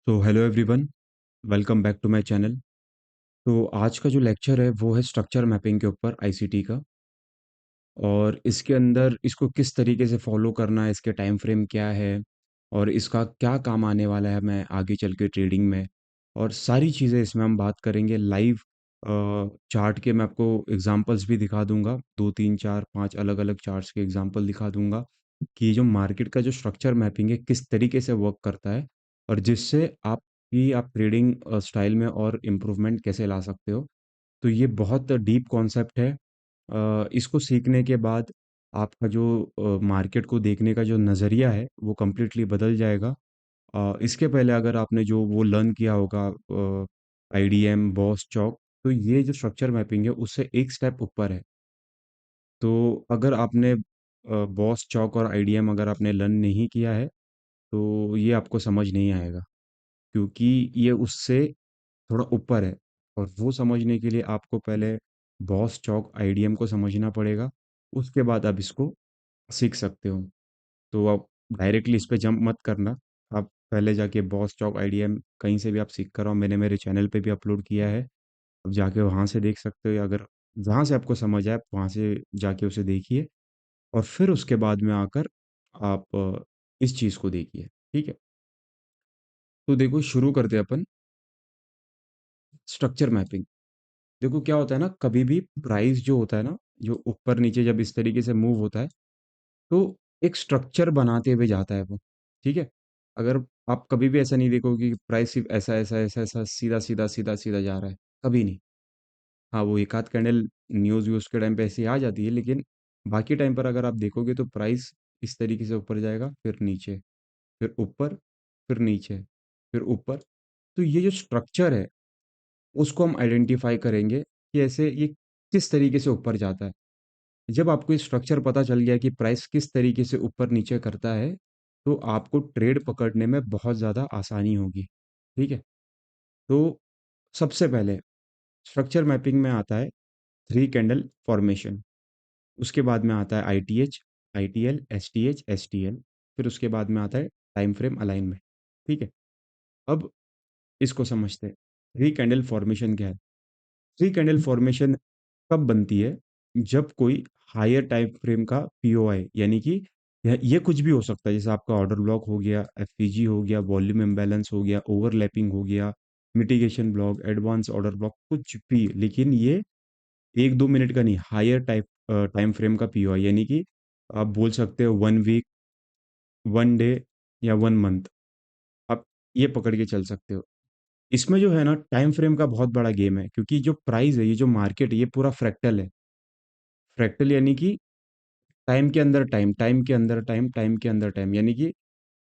तो hello everyone, welcome back to my channel. तो आज का जो लेक्चर है वो है स्ट्रक्चर मैपिंग के ऊपर आईसीटी का। और इसके अंदर इसको किस तरीके से फॉलो करना है, इसके टाइम फ्रेम क्या है और इसका क्या काम आने वाला है मैं आगे चल के ट्रेडिंग में। और सारी चीज़ें इसमें हम बात करेंगे लाइव। चार्ट के मैं आपको एग्जांपल्स भी दिखा दूंगा, दो तीन चार पांच अलग अलग चार्ट्स के एग्जांपल दिखा दूंगा कि जो मार्केट का जो स्ट्रक्चर मैपिंग है किस तरीके से वर्क करता है और जिससे आप ट्रेडिंग स्टाइल में और इम्प्रूवमेंट कैसे ला सकते हो। तो ये बहुत डीप कॉन्सेप्ट है। इसको सीखने के बाद आपका जो मार्केट को देखने का जो नज़रिया है वो कम्प्लीटली बदल जाएगा। इसके पहले अगर आपने जो वो लर्न किया होगा आईडीएम बॉस चौक, तो ये जो स्ट्रक्चर मैपिंग है उससे एक स्टेप ऊपर है। तो अगर आपने बॉस चौक और आईडीएम अगर आपने लर्न नहीं किया है तो ये आपको समझ नहीं आएगा, क्योंकि ये उससे थोड़ा ऊपर है। और वो समझने के लिए आपको पहले बॉस चौक आईडीएम को समझना पड़ेगा, उसके बाद आप इसको सीख सकते हो। तो आप डायरेक्टली इस पे जंप मत करना। आप पहले जाके बॉस चौक आईडीएम कहीं से भी आप सीख कर आओ, मैंने मेरे चैनल पे भी अपलोड किया है। आप जाके वहाँ से देख सकते हो, या अगर जहाँ से आपको समझ आए आप वहाँ से जाके उसे देखिए और फिर उसके बाद में आकर आप इस चीज़ को देखिए। ठीक है? तो देखो, शुरू करते हैं अपन स्ट्रक्चर मैपिंग। देखो क्या होता है ना, कभी भी प्राइस जो होता है ना, जो ऊपर नीचे जब इस तरीके से मूव होता है तो एक स्ट्रक्चर बनाते हुए जाता है वो। ठीक है? अगर आप कभी भी ऐसा नहीं देखोगे कि प्राइस सिर्फ ऐसा ऐसा ऐसा ऐसा सीधा सीधा सीधा सीधा जा रहा है, कभी नहीं। हाँ, वो एक आध कैंडल न्यूज़ व्यूज़ के टाइम पे ऐसी आ जाती है, लेकिन बाकी टाइम पर अगर आप देखोगे तो प्राइस इस तरीके से ऊपर जाएगा, फिर नीचे, फिर ऊपर, फिर नीचे, फिर ऊपर। तो ये जो स्ट्रक्चर है उसको हम आइडेंटिफाई करेंगे कि ऐसे ये किस तरीके से ऊपर जाता है। जब आपको ये स्ट्रक्चर पता चल गया कि प्राइस किस तरीके से ऊपर नीचे करता है, तो आपको ट्रेड पकड़ने में बहुत ज़्यादा आसानी होगी। ठीक है? तो सबसे पहले स्ट्रक्चर मैपिंग में आता है थ्री कैंडल फॉर्मेशन। उसके बाद में आता है आईटीएच, आईटीएल, एसटीएच, एसटीएल। फिर उसके बाद में आता है टाइम फ्रेम अलाइनमेंट। ठीक है? अब इसको समझते हैं। थ्री कैंडल फॉर्मेशन क्या है? थ्री कैंडल फॉर्मेशन कब बनती है? जब कोई हायर टाइम फ्रेम का पीओआई, यानी कि ये कुछ भी हो सकता है, जैसे आपका ऑर्डर ब्लॉक हो गया, एफपीजी हो गया, वॉल्यूम इम्बैलेंस हो गया, ओवरलैपिंग हो गया, mitigation block, advance order block, कुछ भी, लेकिन ये एक दो मिनट का नहीं, हायर टाइम फ्रेम का पीओआई, यानी कि आप बोल सकते हो वन वीक, वन डे या वन मंथ, आप ये पकड़ के चल सकते हो। इसमें जो है ना, टाइम फ्रेम का बहुत बड़ा गेम है, क्योंकि जो प्राइस है, ये जो मार्केट है, ये पूरा फ्रैक्टल है। फ्रैक्टल यानी कि टाइम के अंदर टाइम, टाइम के अंदर टाइम, टाइम के अंदर टाइम, यानी कि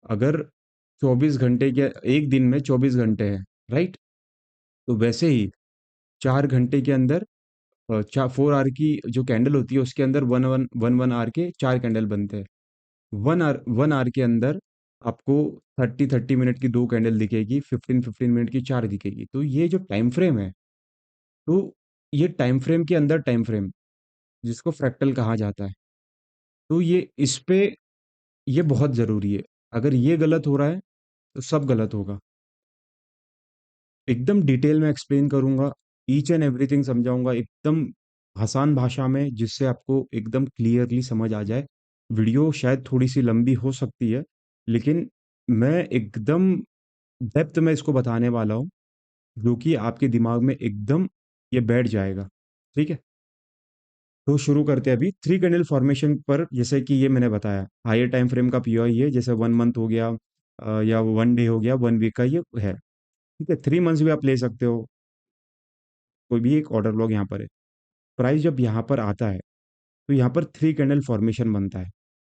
अगर 24 घंटे के एक दिन में 24 घंटे हैं, राइट? तो वैसे ही 4 घंटे के अंदर 4 आवर की जो कैंडल होती है उसके अंदर one one one one hour के 4 कैंडल बनते हैं। 1 आवर के अंदर आपको 30 30 मिनट की 2 कैंडल दिखेगी, 15 15 मिनट की 4 दिखेगी। तो ये जो टाइम फ्रेम है, तो ये टाइम फ्रेम के अंदर टाइम फ्रेम, जिसको फ्रैक्टल कहा जाता है। तो ये इस पे ये बहुत ज़रूरी है। अगर ये गलत हो रहा है तो सब गलत होगा। एकदम डिटेल में एक्सप्लेन करूँगा, ईच एंड एवरीथिंग समझाऊँगा एकदम आसान भाषा में, जिससे आपको एकदम क्लियरली समझ आ जाए। वीडियो शायद थोड़ी-सी लंबी हो सकती है, लेकिन मैं एकदम डेप्थ में इसको बताने वाला हूँ, जो कि आपके दिमाग में एकदम ये बैठ जाएगा। ठीक है? तो शुरू करते हैं अभी थ्री कैंडल फॉर्मेशन पर। जैसे कि ये मैंने बताया, हायर टाइम फ्रेम का पीओआई है, जैसे 1 मंथ हो गया, या 1 डे हो गया, 1 वीक का ये है। ठीक है? 3 मंथ्स भी आप ले सकते हो, कोई भी एक ऑर्डर ब्लॉक यहाँ पर है। प्राइस जब यहाँ पर आता है, तो यहाँ पर 3 कैंडल फॉर्मेशन बनता है।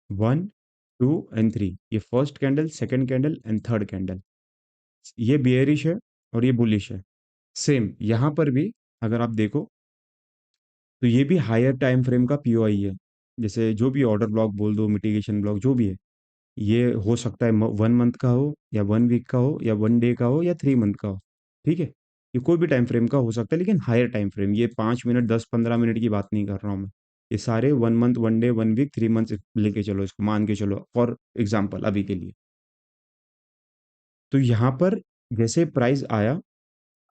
1, 2 एंड 3, ये first candle, second candle and third candle. ये बियरिश है और ये बुलिश है। सेम यहाँ पर भी अगर आप देखो, तो ये भी हायर टाइम फ्रेम का पीओआई है। जैसे जो भी ऑर्डर ब्लॉक बोल दो, मिटिगेशन ब्लॉक, जो भी है, ये हो सकता है 1 मंथ का हो, या 1 वीक का हो, या 1 डे का हो, या 3 मंथ का हो। ठीक है? ये कोई भी टाइम फ्रेम का हो सकता है, लेकिन हायर टाइम फ्रेम, ये 5 मिनट 10 15 मिनट की बात नहीं कर रहा हूँ मैं। ये सारे 1 मंथ, 1 डे, 1 वीक, 3 मंथ्स लेके चलो, इसको मान के चलो फॉर एग्जाम्पल अभी के लिए। तो यहाँ पर जैसे प्राइस आया,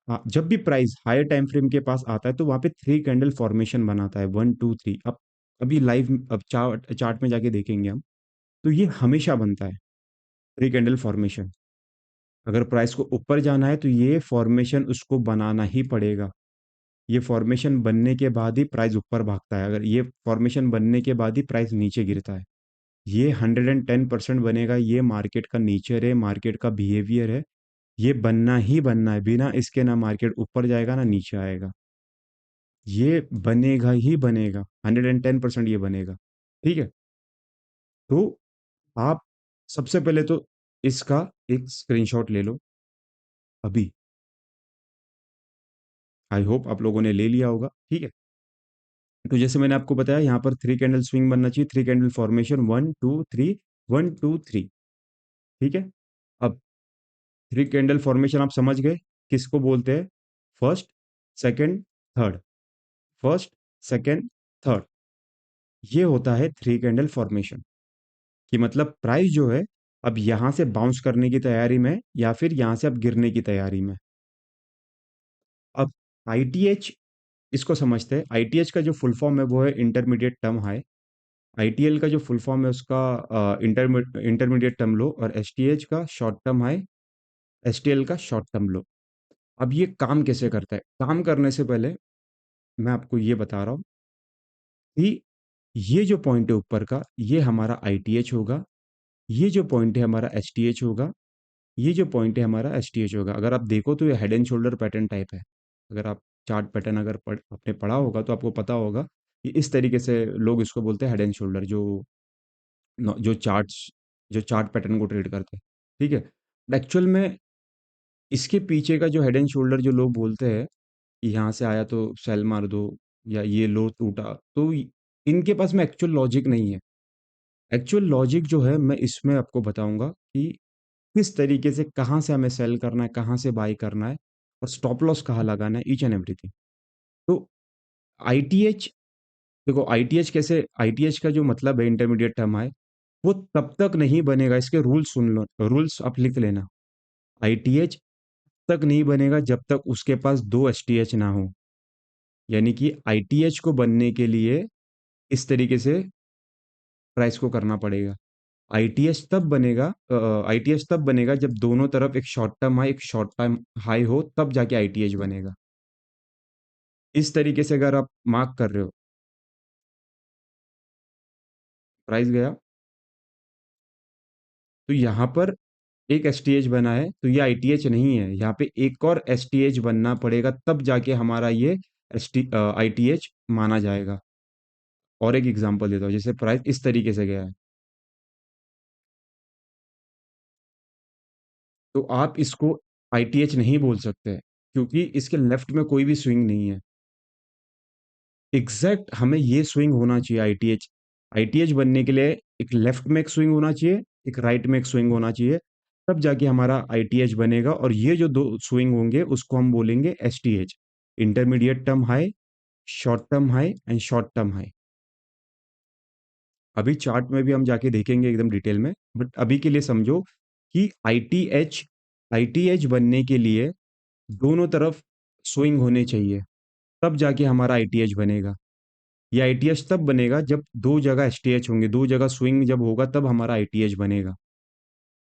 जब भी प्राइस हायर टाइम फ्रेम के पास आता है तो वहां पे थ्री कैंडल फॉर्मेशन बनाता है, 1 2 3। अब अभी लाइव अब चार्ट चार्ट में जाके देखेंगे हम, तो ये हमेशा बनता है थ्री कैंडल फॉर्मेशन। अगर प्राइस को ऊपर जाना है तो ये फॉर्मेशन उसको बनाना ही पड़ेगा। ये फॉर्मेशन बनने के बाद ही प्राइस ऊपर भागता है, अगर ये फॉर्मेशन बनने के बाद ही प्राइस नीचे गिरता है। ये 110% बनेगा, ये मार्केट का नेचर है, मार्केट का बिहेवियर है। ये बनना ही बनना है, बिना इसके ना मार्केट ऊपर जाएगा ना नीचे आएगा। ये बनेगा ही बनेगा, 110% ये बनेगा। ठीक है। तो आप सबसे पहले तो इसका एक स्क्रीनशॉट ले लो अभी। आई होप आप लोगों ने ले लिया होगा। ठीक है। तो जैसे मैंने आपको बताया, यहाँ पर थ्री कैंडल स्विंग बनना चाहिए, थ्री कैंडल फॉर्मेशन, 1 2 3, 1 2 3। ठीक है। अब थ्री कैंडल फॉर्मेशन आप समझ गए किसको बोलते हैं? First, second, third. First, second, third. ये होता है थ्री कैंडल फॉर्मेशन। कि मतलब प्राइस जो है अब यहाँ से बाउंस करने की तैयारी में, या फिर यहाँ से अब गिरने की तैयारी में। अब आईटीएच, इसको समझते हैं। आईटीएच का जो फुल फॉर्म है वो है इंटरमीडिएट टर्म हाई। आईटीएल का जो फुल फॉर्म है उसका इंटरमीडिएट टर्म लो, और एसटीएच का शॉर्ट टर्म हाई, एसटीएल का शॉर्ट टर्म लो। अब ये काम कैसे करता है? काम करने से पहले मैं आपको ये बता रहा हूँ कि ये जो पॉइंट है ऊपर का, ये हमारा आईटीएच होगा। ये जो पॉइंट है हमारा एसटीएच होगा। ये जो पॉइंट है हमारा एसटीएच होगा। अगर आप देखो तो ये head and shoulder pattern type है। अगर आप चार्ट पैटर्न अगर आपने पढ़ा होगा तो आपको पता होगा कि इस तरीके से लोग इसको बोलते हैं हेड एंड शोल्डर, जो जो चार्ट्स, जो चार्ट पैटर्न को ट्रेड करते हैं। ठीक है। एक्चुअल में इसके पीछे का जो हेड एंड शोल्डर जो लोग बोलते हैं कि यहाँ से आया तो सेल मार दो, या ये लो टूटा, तो इनके पास में एक्चुअल लॉजिक नहीं है। एक्चुअल लॉजिक जो है मैं इसमें आपको बताऊंगा कि किस तरीके से, कहाँ से हमें सेल करना है, कहाँ से बाई करना है, और स्टॉप लॉस कहाँ लगाना है, ईच एंड एवरीथिंग। तो आईटीएच, देखो आईटीएच कैसे, आईटीएच का जो मतलब है इंटरमीडिएट टर्म है, वो तब तक नहीं बनेगा। इसके रूल्स सुन लो, रूल्स आप लिख लेना। आईटीएच तक नहीं बनेगा जब तक उसके पास दो एसटीएच ना हो। यानी कि आईटीएच को बनने के लिए इस तरीके से प्राइस को करना पड़ेगा। आईटीएच तब बनेगा, आईटीएच तब बनेगा जब दोनों तरफ एक शॉर्ट टर्म हाई, एक शॉर्ट टर्म हाई हो, तब जाके आईटीएच बनेगा। इस तरीके से अगर आप मार्क कर रहे हो, प्राइस गया, तो यहाँ पर एक एसटीएच बना है, तो ये आईटीएच नहीं है। यहाँ पे एक और एसटीएच बनना पड़ेगा, तब जाके हमारा ये एस टी आईटीएच माना जाएगा। और एक एग्जांपल देता हूँ, जैसे प्राइस इस तरीके से गया है, तो आप इसको आईटीएच नहीं बोल सकते, क्योंकि इसके लेफ्ट में कोई भी स्विंग नहीं है। एग्जैक्ट हमें ये स्विंग होना चाहिए आईटीएच। आईटीएच बनने के लिए एक लेफ्ट में एक स्विंग होना चाहिए, एक राइट में एक स्विंग होना चाहिए, तब जाके हमारा आईटीएच बनेगा। और ये जो दो स्विंग होंगे उसको हम बोलेंगे STH, intermediate term high, short term high and short term high. अभी चार्ट में भी हम जाके देखेंगे एकदम डिटेल में, बट अभी के लिए समझो कि आईटीएच, आईटीएच बनने के लिए दोनों तरफ स्विंग होने चाहिए, तब जाके हमारा आईटीएच बनेगा। ये आईटीएच तब बनेगा जब दो जगह एसटीएच होंगे, दो जगह स्विंग जब होगा तब हमारा आईटीएच बनेगा।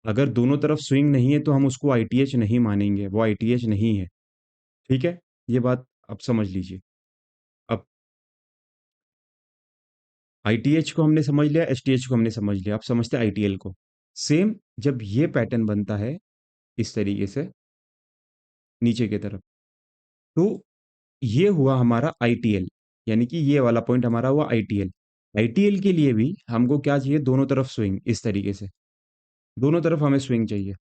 अगर दोनों तरफ स्विंग नहीं है तो हम उसको आईटीएच नहीं मानेंगे, वो आईटीएच नहीं है। ठीक है। ये बात आप समझ लीजिए। अब आईटीएच को हमने समझ लिया, एसटीएच को हमने समझ लिया, आप समझते हैं आईटीएल को। सेम जब ये पैटर्न बनता है इस तरीके से नीचे की तरफ, तो ये हुआ हमारा आईटीएल, यानी कि ये वाला पॉइंट हमारा हुआ आईटीएल। आईटीएल के लिए भी हमको क्या चाहिए? दोनों तरफ स्विंग, इस तरीके से दोनों तरफ हमें स्विंग चाहिए।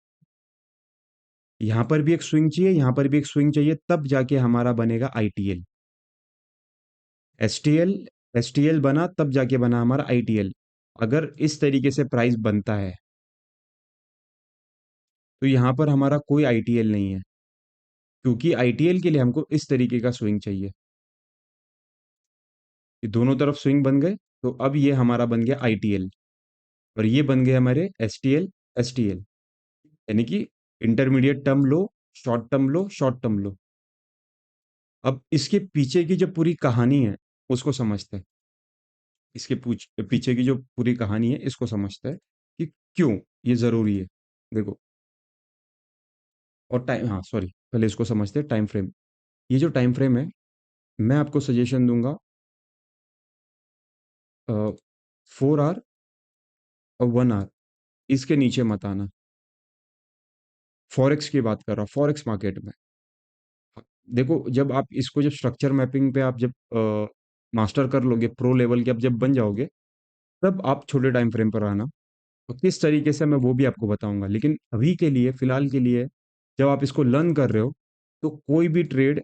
यहाँ पर भी एक स्विंग चाहिए, यहाँ पर भी एक स्विंग चाहिए, तब जाके हमारा बनेगा आईटीएल। एसटीएल, एसटीएल बना तब जाके बना हमारा आईटीएल। अगर इस तरीके से प्राइस बनता है तो यहाँ पर हमारा कोई आईटीएल नहीं है, क्योंकि आईटीएल के लिए हमको इस तरीके का स्विंग चाहिए। ये दोनों तरफ स्विंग बन गए, तो अब ये हमारा बन गया आईटीएल, और ये बन गए हमारे एसटीएल, एसटीएल, यानी कि इंटरमीडिएट टर्म लो शॉर्ट टर्म लो, शॉर्ट टर्म लो। अब इसके पीछे की जो पूरी कहानी है उसको समझते हैं। इसके पीछे की जो पूरी कहानी है इसको समझते हैं कि क्यों ये जरूरी है। देखो, और टाइम, हाँ सॉरी, पहले इसको समझते हैं टाइम फ्रेम। ये जो टाइम फ्रेम है, मैं आपको सजेशन दूंगा 4 आवर और 1 आवर, इसके नीचे मत आना। फॉरेक्स की बात कर रहा हूँ, फॉरेक्स मार्केट में। देखो, जब आप इसको, जब स्ट्रक्चर मैपिंग पे आप जब मास्टर कर लोगे, प्रो लेवल के आप जब बन जाओगे, तब आप छोटे टाइम फ्रेम पर आना। तो किस तरीके से, मैं वो भी आपको बताऊंगा, लेकिन अभी के लिए, फिलहाल के लिए, जब आप इसको लर्न कर रहे हो, तो कोई भी ट्रेड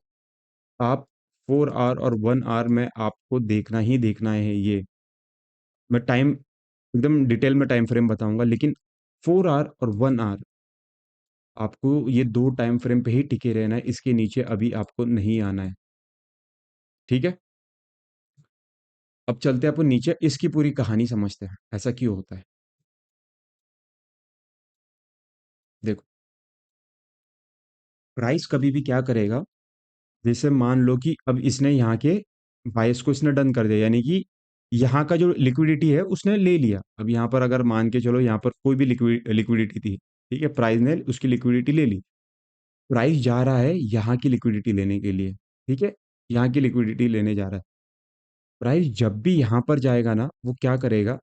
आप 4 आवर और 1 आवर में आपको देखना ही देखना है। ये मैं टाइम एकदम डिटेल में टाइम फ्रेम बताऊंगा, लेकिन 4 आवर और 1 आवर आपको ये दो टाइम फ्रेम पे ही टिके रहना है, इसके नीचे अभी आपको नहीं आना है। ठीक है, अब चलते हैं अपन नीचे, इसकी पूरी कहानी समझते हैं, ऐसा क्यों होता है। देखो, प्राइस कभी भी क्या करेगा, जैसे मान लो कि अब इसने यहाँ के बायस को इसने डन कर दिया, यानी कि यहाँ का जो लिक्विडिटी है उसने ले लिया। अब यहाँ पर अगर मान के चलो, यहाँ पर कोई भी लिक्विडिटी थी, ठीक है, प्राइस ने उसकी लिक्विडिटी ले ली। प्राइस जा रहा है यहाँ की लिक्विडिटी लेने के लिए, ठीक है, यहाँ की लिक्विडिटी लेने जा रहा है। प्राइस जब भी यहाँ पर जाएगा ना, वो क्या करेगा,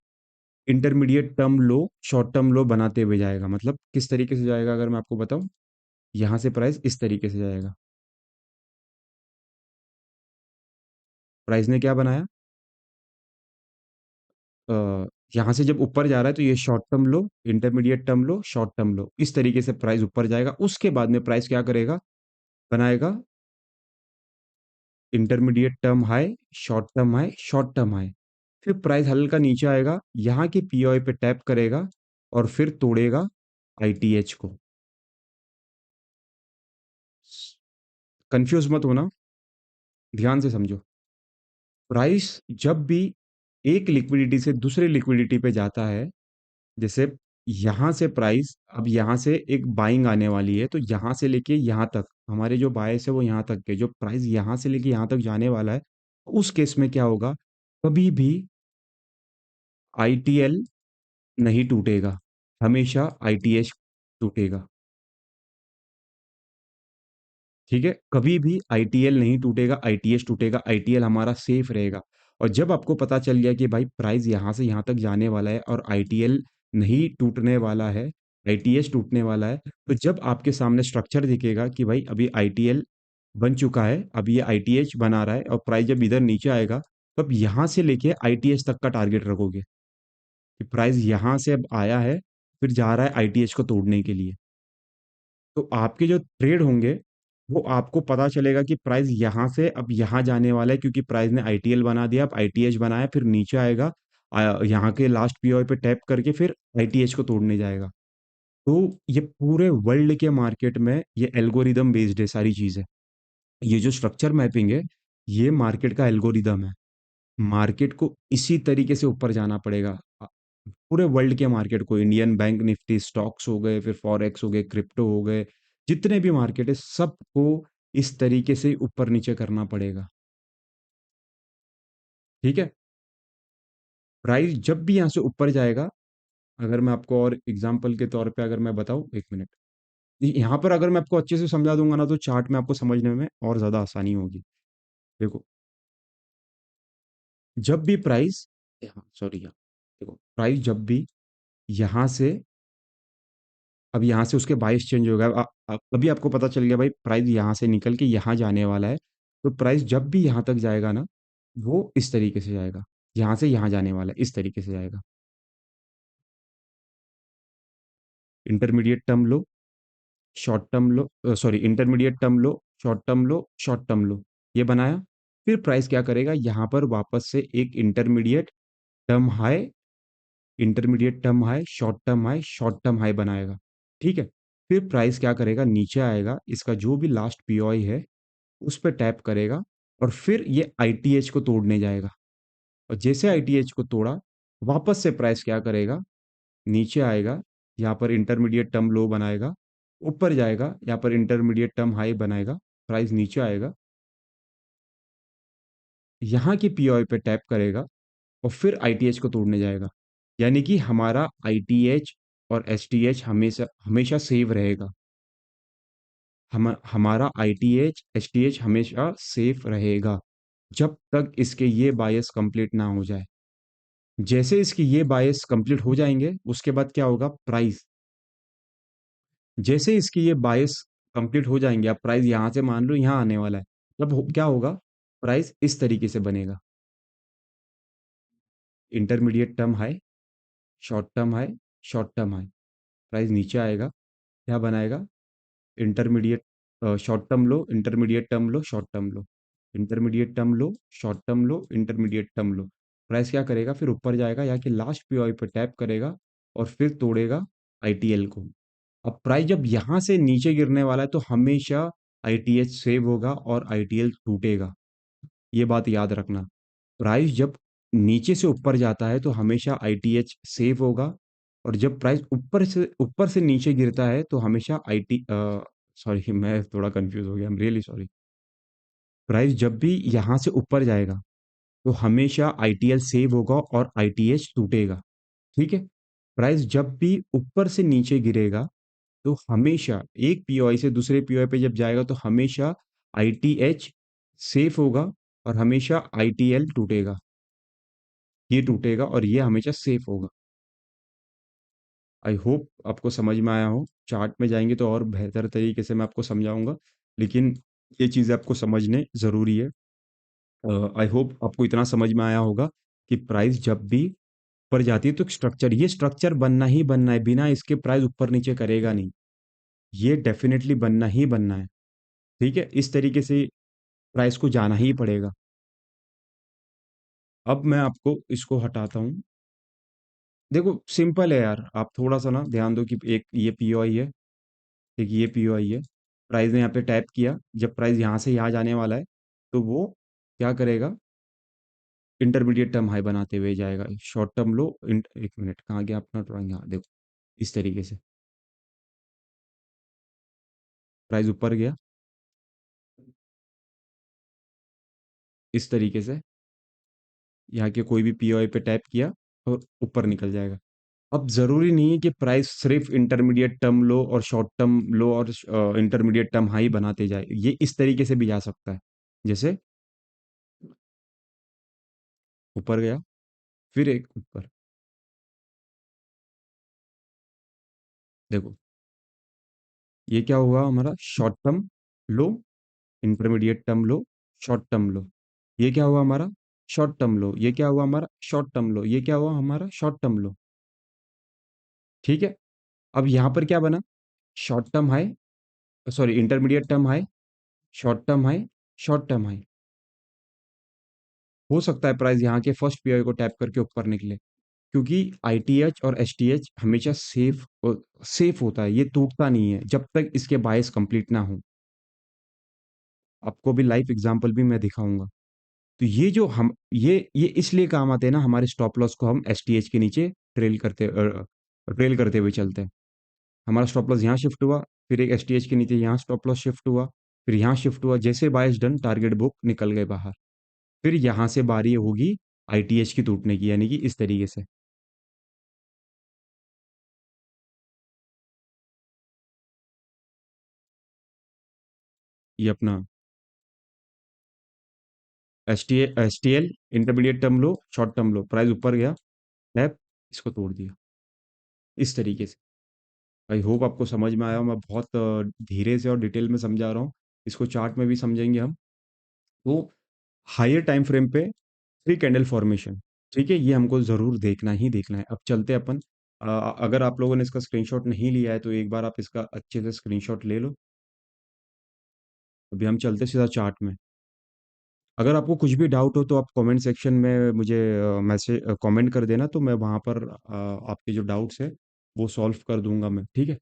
इंटरमीडिएट टर्म लो, शॉर्ट टर्म लो बनाते हुए जाएगा। मतलब किस तरीके से जाएगा, अगर मैं आपको बताऊं, यहाँ से प्राइस इस तरीके से जाएगा। प्राइस ने क्या बनाया, अ, यहाँ से जब ऊपर जा रहा है तो ये शॉर्ट टर्म लो, इंटरमीडिएट टर्म लो, शॉर्ट टर्म लो, इस तरीके से प्राइस ऊपर जाएगा। उसके बाद में प्राइस क्या करेगा, बनाएगा intermediate term high, short term high, short term high. फिर प्राइस हल्का नीचे आएगा, यहाँ की पीओआई पे टैप करेगा और फिर तोड़ेगा आईटीएच को। कंफ्यूज मत होना, ध्यान से समझो। प्राइस जब भी एक लिक्विडिटी से दूसरे लिक्विडिटी पे जाता है, जैसे यहाँ से प्राइस, अब यहाँ से एक बाइंग आने वाली है, तो यहाँ से लेके यहाँ तक हमारे जो बायस है वो यहाँ तक के, जो प्राइस यहाँ से लेके यहाँ तक जाने वाला है, उस केस में क्या होगा, कभी भी आईटीएल नहीं टूटेगा, हमेशा आईटीएच टूटेगा। ठीक है, कभी भी आईटीएल नहीं टूटेगा, आईटीएस टूटेगा, आईटीएल हमारा सेफ रहेगा। और जब आपको पता चल गया कि भाई प्राइस यहाँ से यहाँ तक जाने वाला है और आईटीएल नहीं टूटने वाला है, आईटीएस टूटने वाला है, तो जब आपके सामने स्ट्रक्चर दिखेगा कि भाई अभी आईटीएल बन चुका है, अब ये आईटीएच बना रहा है, और प्राइस जब इधर नीचे आएगा, तो अब यहाँ से लेके आईटीएच तक का टारगेट रखोगे कि प्राइस यहाँ से अब आया है, फिर जा रहा है आईटीएच को तोड़ने के लिए। तो आपके जो ट्रेड होंगे, वो आपको पता चलेगा कि प्राइस यहाँ से अब यहाँ जाने वाला है, क्योंकि प्राइस ने आईटीएल बना दिया, अब आईटीएच बनाया, फिर नीचे आएगा, यहाँ के लास्ट पीओ पे टैप करके फिर आईटीएच को तोड़ने जाएगा। तो ये पूरे वर्ल्ड के मार्केट में ये एल्गोरिदम बेस्ड है सारी चीजें। ये जो स्ट्रक्चर मैपिंग है, ये मार्केट का एल्गोरिदम है। मार्केट को इसी तरीके से ऊपर जाना पड़ेगा, पूरे वर्ल्ड के मार्केट को, इंडियन बैंक निफ्टी, स्टॉक्स हो गए, फिर फॉरेक्स हो गए, क्रिप्टो हो गए, जितने भी मार्केट है सबको इस तरीके से ऊपर नीचे करना पड़ेगा। ठीक है, प्राइस जब भी यहाँ से ऊपर जाएगा, अगर मैं आपको और एग्जांपल के तौर पे अगर मैं बताऊं, एक मिनट, यहाँ पर अगर मैं आपको अच्छे से समझा दूंगा ना, तो चार्ट में आपको समझने में और ज्यादा आसानी होगी। देखो, जब भी प्राइस, सॉरी, यहाँ देखो, प्राइस जब भी यहाँ से, अब यहाँ से उसके बाइस चेंज हो गया, अभी आपको पता चल गया भाई प्राइस यहाँ से निकल के यहाँ जाने वाला है, तो प्राइस जब भी यहाँ तक जाएगा ना, वो इस तरीके से जाएगा, यहाँ से यहाँ जाने वाला है, इस तरीके से जाएगा। इंटरमीडिएट टर्म लो, शॉर्ट टर्म लो, सॉरी, इंटरमीडिएट टर्म लो, शॉर्ट टर्म लो, शॉर्ट टर्म लो, ये बनाया। फिर प्राइस क्या करेगा, यहाँ पर वापस से एक intermediate term high, intermediate term high, short term high, short term high बनाएगा। ठीक है, फिर प्राइस क्या करेगा, नीचे आएगा, इसका जो भी लास्ट पीओई है उस पर टैप करेगा, और फिर ये आईटीएच को तोड़ने जाएगा। और जैसे आईटीएच को तोड़ा, वापस से प्राइस क्या करेगा, नीचे आएगा, यहाँ पर इंटरमीडिएट टर्म लो बनाएगा, ऊपर जाएगा, यहाँ पर इंटरमीडिएट टर्म हाई बनाएगा, प्राइस नीचे आएगा, यहाँ की पीओआई पे टैप करेगा और फिर आईटीएच को तोड़ने जाएगा। यानी कि हमारा आईटीएच और एसटीएच हमेशा हमेशा सेव रहेगा। हमारा आईटीएच एसटीएच हमेशा सेफ रहेगा जब तक इसके ये बायस कंप्लीट ना हो जाए। जैसे इसकी ये बायस कंप्लीट हो जाएंगे, उसके बाद क्या होगा, प्राइस, जैसे इसकी ये बायस कंप्लीट हो जाएंगे, अब प्राइस यहाँ से मान लो यहाँ आने वाला है, तब क्या होगा, प्राइस इस तरीके से बनेगा, intermediate term high, short term high, short term high, price नीचे आएगा, क्या बनाएगा, इंटरमीडिएट शॉर्ट टर्म लो, इंटरमीडिएट टर्म लो, शॉर्ट टर्म लो, इंटरमीडिएट टर्म लो, शॉर्ट टर्म लो, इंटरमीडिएट टर्म लो। प्राइस क्या करेगा, फिर ऊपर जाएगा, यहाँ की लास्ट पीओई पे टैप करेगा और फिर तोड़ेगा आईटीएल को। अब प्राइस जब यहाँ से नीचे गिरने वाला है तो हमेशा आईटीएच सेव होगा और आईटीएल टूटेगा। ये बात याद रखना। प्राइस जब नीचे से ऊपर जाता है तो हमेशा आईटीएच सेव होगा, और जब प्राइस ऊपर से नीचे गिरता है तो हमेशा आईटी सॉरी मैं थोड़ा कंफ्यूज हो गया, I am really sorry. Price जब भी यहाँ से ऊपर जाएगा तो हमेशा आईटीएल सेव होगा और आईटीएच टूटेगा। ठीक है। प्राइस जब भी ऊपर से नीचे गिरेगा तो हमेशा एक पीओआई से दूसरे पीओआई पे जब जाएगा तो हमेशा आईटीएच सेफ होगा और हमेशा आईटीएल टूटेगा। ये टूटेगा और ये हमेशा सेफ होगा। आई होप आपको समझ में आया हो। चार्ट में जाएंगे तो और बेहतर तरीके से मैं आपको समझाऊंगा, लेकिन ये चीज़ें आपको समझने ज़रूरी है। आई होप आपको इतना समझ में आया होगा कि प्राइस जब भी ऊपर जाती है तो स्ट्रक्चर, ये स्ट्रक्चर बनना ही बनना है, बिना इसके प्राइस ऊपर नीचे करेगा नहीं। ये डेफिनेटली बनना ही बनना है। ठीक है, इस तरीके से प्राइस को जाना ही पड़ेगा। अब मैं आपको इसको हटाता हूँ। देखो सिंपल है यार, आप थोड़ा सा ना ध्यान दो कि एक ये पीओआई है, एक ये पीओआई है। प्राइस ने यहाँ पे टैप किया, जब प्राइस यहाँ से यहाँ जाने वाला है तो वो क्या करेगा, इंटरमीडिएट टर्म हाई बनाते हुए जाएगा, शॉर्ट टर्म लो, एक मिनट कहाँ गया अपना ड्राइंग, यहाँ देखो, इस तरीके से प्राइस ऊपर गया, इस तरीके से यहाँ के कोई भी पीओआई पे टैप किया और ऊपर निकल जाएगा। अब ज़रूरी नहीं है कि प्राइस सिर्फ इंटरमीडिएट टर्म लो और शॉर्ट टर्म लो और इंटरमीडिएट टर्म हाई बनाते जाए, ये इस तरीके से भी जा सकता है। जैसे ऊपर गया, फिर एक ऊपर, देखो ये क्या हुआ हमारा, शॉर्ट टर्म लो, इंटरमीडिएट टर्म लो, शॉर्ट टर्म लो। ये क्या हुआ हमारा, शॉर्ट टर्म लो, ये क्या हुआ हमारा, शॉर्ट टर्म लो, ये क्या हुआ हमारा, शॉर्ट टर्म लो। ठीक है। अब यहाँ पर क्या बना, short term high, sorry intermediate term high, short term high, short term high. हो सकता है प्राइस यहाँ के फर्स्ट पीओ को टैप करके ऊपर निकले, क्योंकि आईटीएच और एसटीएच हमेशा सेफ होता है, ये टूटता नहीं है जब तक इसके बायस कंप्लीट ना हो। आपको भी लाइव एग्जांपल भी मैं दिखाऊंगा। तो ये जो हम ये इसलिए काम आते हैं ना, हमारे स्टॉप लॉस को हम एसटीएच के नीचे ट्रेल करते हुए चलते हैं। हमारा स्टॉप लॉस यहाँ शिफ्ट हुआ, फिर एक एसटीएच के नीचे यहाँ स्टॉप लॉस शिफ्ट हुआ, फिर यहाँ शिफ्ट हुआ, जैसे बायस डन, टारगेट बुक, निकल गए बाहर। फिर यहाँ से बारी होगी आईटीएच की टूटने की, यानी कि इस तरीके से। ये अपना S T L intermediate term लो, शॉर्ट टर्म लो, प्राइस ऊपर गया, टैप, इसको तोड़ दिया, इस तरीके से। आई होप आपको समझ में आया हो। मैं बहुत धीरे से और डिटेल में समझा रहा हूँ, इसको चार्ट में भी समझेंगे हम। तो हायर टाइम फ्रेम पे थ्री कैंडल फॉर्मेशन, ठीक है, ये हमको ज़रूर देखना ही देखना है। अब चलते हैं अपन, अगर आप लोगों ने इसका स्क्रीनशॉट नहीं लिया है तो एक बार आप इसका अच्छे से स्क्रीनशॉट ले लो। अभी हम चलते सीधा चार्ट में। अगर आपको कुछ भी डाउट हो तो आप कमेंट सेक्शन में मुझे मैसेज कमेंट कर देना, तो मैं वहाँ पर आपके जो डाउट्स है वो सॉल्व कर दूंगा मैं, ठीक है।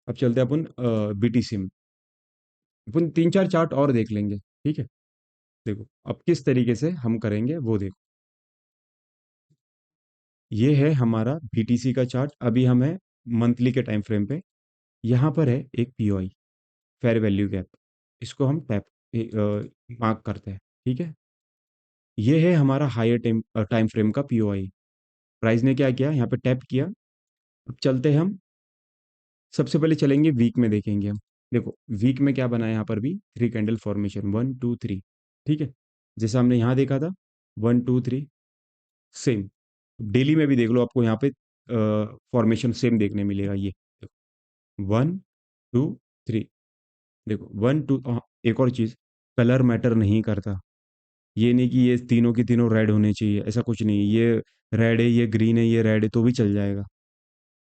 अब चलते हैं अपन बीटीसी में, अपन तीन चार चार्ट और देख लेंगे, ठीक है। देखो अब किस तरीके से हम करेंगे वो देखो। ये है हमारा बीटीसी का चार्ट, अभी हम है मंथली के टाइम फ्रेम पे। यहाँ पर है एक पीओआई, फेयर वैल्यू गैप। इसको हम टैप मार्क करते हैं। ठीक है, ये है हमारा हायर टाइम टाइम फ्रेम का पीओआई। प्राइस ने क्या किया, यहाँ पे टैप किया। अब चलते हैं हम, सबसे पहले चलेंगे वीक में, देखेंगे हम। देखो वीक में क्या बना है, यहाँ पर भी three candle formation, one two three. ठीक है, जैसा हमने यहाँ देखा था, one two three, same. Daily में भी देख लो, आपको यहाँ पे फॉर्मेशन सेम देखने मिलेगा। ये वन टू थ्री, देखो वन टू। एक और चीज़, कलर मैटर नहीं करता। ये नहीं कि ये तीनों की तीनों रेड होने चाहिए, ऐसा कुछ नहीं है। ये रेड है, ये ग्रीन है, ये रेड है, तो भी चल जाएगा।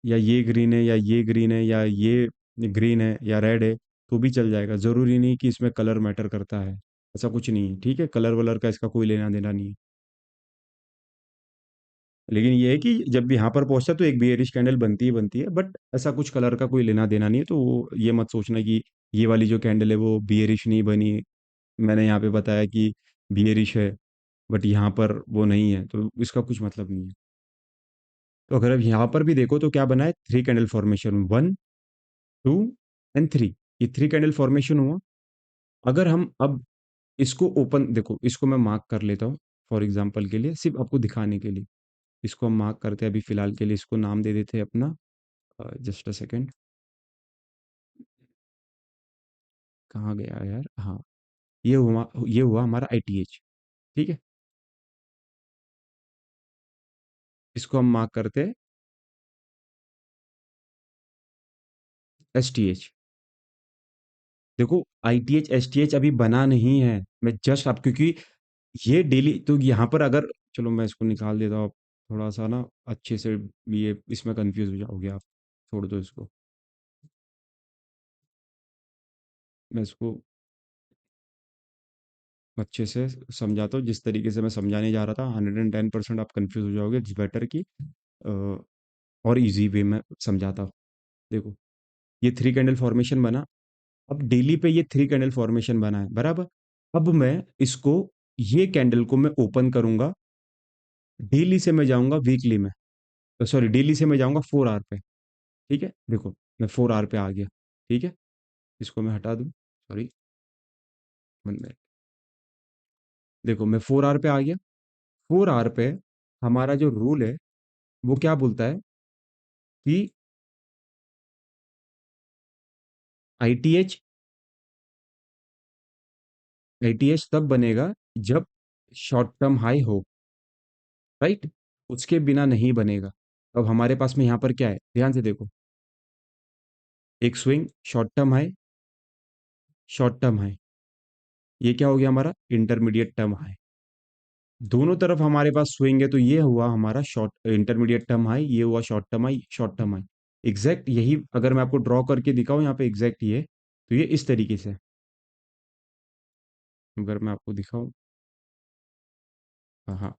या ये ग्रीन है, या ये ग्रीन है, या ये ग्रीन है, या रेड है, तो भी चल जाएगा। ज़रूरी नहीं कि इसमें कलर मैटर करता है, ऐसा कुछ नहीं है। ठीक है, कलर वलर का इसका कोई लेना देना नहीं है। लेकिन ये है कि जब भी यहाँ पर पहुँचता है तो एक बियरिश कैंडल बनती ही बनती है, बट ऐसा कुछ कलर का कोई लेना देना नहीं है। तो वो ये मत सोचना कि ये वाली जो कैंडल है वो बियरिश नहीं बनी। मैंने यहाँ पे बताया कि बियरिश है, बट यहाँ पर वो नहीं है, तो इसका कुछ मतलब नहीं है। तो अगर अब यहाँ पर भी देखो तो क्या बना है, three candle formation, one two and three. ये थ्री कैंडल फॉर्मेशन हुआ। अगर हम अब इसको ओपन, देखो इसको मैं मार्क कर लेता हूँ फॉर एग्जांपल के लिए, सिर्फ आपको दिखाने के लिए। इसको हम मार्क करते हैं, अभी फिलहाल के लिए इसको नाम दे देते हैं अपना, जस्ट अ सेकेंड। कहाँ गया यार, हाँ। ये हुआ हमारा आईटीएच। ठीक है, इसको हम मार्क करते हैं एसटीएच। देखो आईटीएच एसटीएच अभी बना नहीं है, मैं जस्ट आप, क्योंकि ये डेली तो यहाँ पर अगर, चलो मैं इसको निकाल देता हूँ। थोड़ा सा ना अच्छे से, ये इसमें कंफ्यूज हो जाओगे आप, छोड़ दो इसको। मैं इसको अच्छे से समझाता हूँ, जिस तरीके से मैं समझाने जा रहा था, 110% आप कंफ्यूज हो जाओगे। इट्स बेटर कि और इजी वे में समझाता हूँ। देखो ये थ्री कैंडल फॉर्मेशन बना। अब डेली पे ये थ्री कैंडल फॉर्मेशन बना है, बराबर। अब मैं इसको, ये कैंडल को मैं ओपन करूंगा। डेली से मैं जाऊंगा वीकली में, सॉरी डेली से मैं जाऊंगा 4 आवर पे। ठीक है, देखो मैं 4 आवर पे आ गया। ठीक है, इसको मैं हटा दूं, सॉरी, 1 मिनट। देखो मैं 4 आवर पे आ गया। 4 आवर पे हमारा जो रूल है वो क्या बोलता है कि आईटीएच, आईटीएच तब बनेगा जब शॉर्ट टर्म हाई हो, राइट। उसके बिना नहीं बनेगा। अब हमारे पास में यहाँ पर क्या है, ध्यान से देखो, एक swing, short term high, short term high. ये क्या हो गया हमारा, इंटरमीडिएट टर्म हाई। दोनों तरफ हमारे पास स्विंग है, तो ये हुआ हमारा शॉर्ट इंटरमीडिएट टर्म हाई, ये हुआ short term high, short term high. Exact यही अगर मैं आपको ड्रॉ करके दिखाऊं यहाँ पे, एग्जैक्ट ये, तो ये इस तरीके से, अगर मैं आपको दिखाऊं, हाँ हाँ,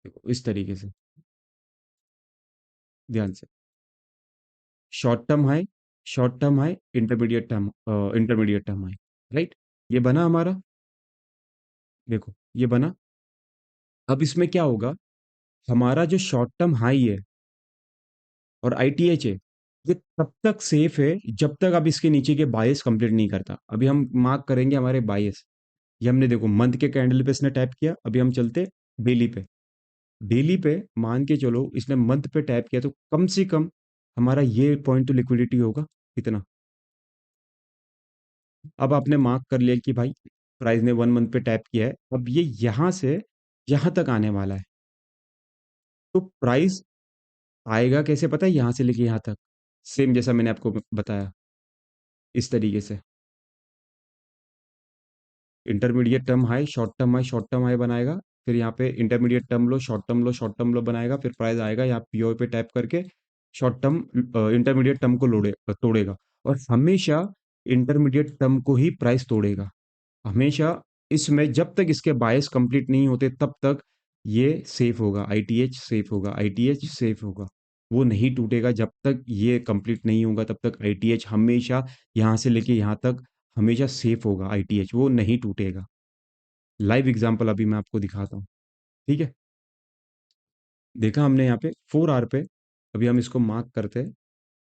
देखो इस तरीके से, ध्यान से, short term high, short term high, intermediate term high, right. ये बना हमारा, देखो ये बना। अब इसमें क्या होगा, हमारा जो शॉर्ट टर्म हाई है और आईटीएच है, ये तब तक सेफ है जब तक आप इसके नीचे के बायस कंप्लीट नहीं करता। अभी हम मार्क करेंगे हमारे बायस। ये हमने देखो मंथ के कैंडल पे इसने टैप किया, अभी हम चलते डेली पे। डेली पे मान के चलो इसने मंथ पे टैप किया, तो कम से कम हमारा ये पॉइंट तो लिक्विडिटी होगा कितना। अब आपने मार्क कर लिया कि भाई प्राइस ने 1 मंथ पे टैप किया है, अब ये यहाँ से यहाँ तक आने वाला है। तो प्राइस आएगा कैसे पता है, यहाँ से लेके यहाँ तक, सेम जैसा मैंने आपको बताया, इस तरीके से। Intermediate term high, short term high, short term high बनाएगा। फिर यहाँ पे इंटरमीडिएट टर्म लो, शॉर्ट टर्म लो, शॉर्ट टर्म लो बनाएगा। फिर प्राइस आएगा यहाँ पीओ पे टैप करके शॉर्ट टर्म, इंटरमीडिएट टर्म को तोड़ेगा। और हमेशा इंटरमीडिएट टर्म को ही प्राइस तोड़ेगा, हमेशा। इसमें जब तक इसके बायस कंप्लीट नहीं होते तब तक ये सेफ होगा, आईटीएच सेफ होगा, आईटीएच सेफ होगा। वो नहीं टूटेगा जब तक ये कंप्लीट नहीं होगा, तब तक आईटीएच हमेशा यहाँ से लेके यहाँ तक हमेशा सेफ होगा, आईटीएच वो नहीं टूटेगा। लाइव एग्जांपल अभी मैं आपको दिखाता हूँ, ठीक है? देखा हमने यहाँ पे 4 आवर पे, अभी हम इसको मार्क करते हैं।